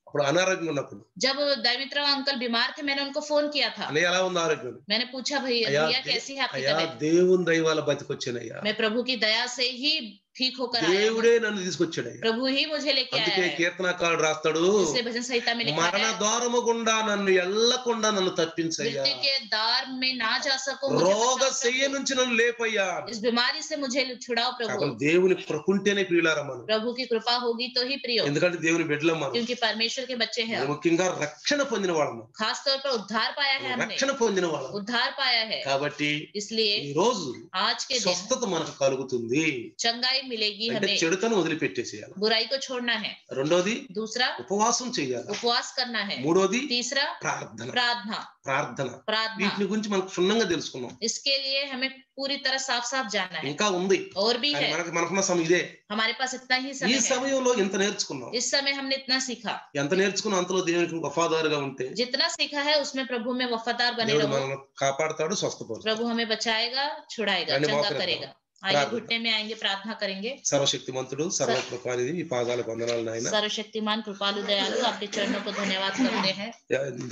అప్పుడు అనారోగ్యం ఉన్నప్పుడు, जब दैमित्रा अंकल बीमार थे, मैंने उनको फोन किया था। అనే ఎలా ఉంది ఆరోగ్యం? मैंने पूछा भैया कैसी है आपकी అయ్యా तबीयत? దేవుని దయ వల్ల బతికొచ్చానయ్యా. मैं प्रभु की दया से ही ठीक होकर आया हूं। దేవుడే నన్ను తీసుకొచ్చాడయ్యా. प्रभु ही मुझे लेके आया అందుకే है। కీర్తనకారుడు రాస్తాడు, इसलिए भजन संहिता में लिखा మరణ है, ద్వారము గుండా నన్ను ఎల్లకుండా నన్ను తప్పించయ్యా. मृत्यु के द्वार में ना जा सको, मुझे రోగ बचाओ శయ్య प्रभु। నుంచి నన్ను లేపయ్యా. इस बीमारी से मुझे छुड़ाओ प्रभु। కాకపోతే దేవుని కృపంటేనే ప్రియులారా మనం. प्रभु की कृपा होगी तो ही प्रिय, ఎందుకంటే దేవుని బిడ్డలం మనం. क्योंकि परमेश्वर के बच्चे हैं। ముఖ్యంగా రక్షణ పొందిన వాళ్ళం, खास तौर पर उद्धार पाया है हमने, రక్షణ పొందిన వాళ్ళం. उद्धार पाया है। కాబట్టి इसलिए ఈ రోజు आज के दिन స్వస్థత మనకు కలుగుతుంది. चंगाई मिलेगी అంటే हमें, చెడుతను వదిలిపెట్టేసేయాలి. बुराई को छोड़ना है। రెండోది दूसरा ఉపవాసం చేయాలి. उपवास करना है। మూడోది तीसरा ప్రార్థన. प्रार्थना। ప్రార్థన प्रार्थना వీటిని గురించి మనం క్షుణ్ణంగా తెలుసుకున్నాం. इसके लिए हमें पूरी तरह साफ साफ जानना है। ఇంకా ఉంది, और भी కానీ है, మనకున్న సమయం ఇదే. हमारे पास इतना ही ఈ समय है। సమయంలో ఎంత నేర్చుకున్నాం, इस समय हमने इतना सीखा, ఎంత నేర్చుకున్నా అంతలో దేవునికి వఫాదారుగా ఉంటే जितना सीखा है उसमें प्रभु में वफादार बने దేవుడు रहो। మనల్ని కాపాడతాడు, స్వస్థపరుస్తాడు. प्रभु हमें बचाएगा, छुड़ाएगा, धन्यवाद चंगा करता करेगा। हूं। आइए प्रार्थना। घुटने में आएंगे, प्रार्थना करेंगे। సర్వశక్తిమంతుడు సర్వకృపానిధి మీ పాదాలకు వందనాలు నాయన. सर्वशक्तिमान कृपालु दयालु, आपके चरणों को धन्यवाद करते हैं।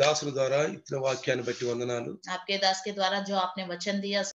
దాసుల ద్వారా ఇచ్చిన వాక్యాన్ని బట్టి వందనాలు. आपके दास के द्वारा जो आपने वचन दिया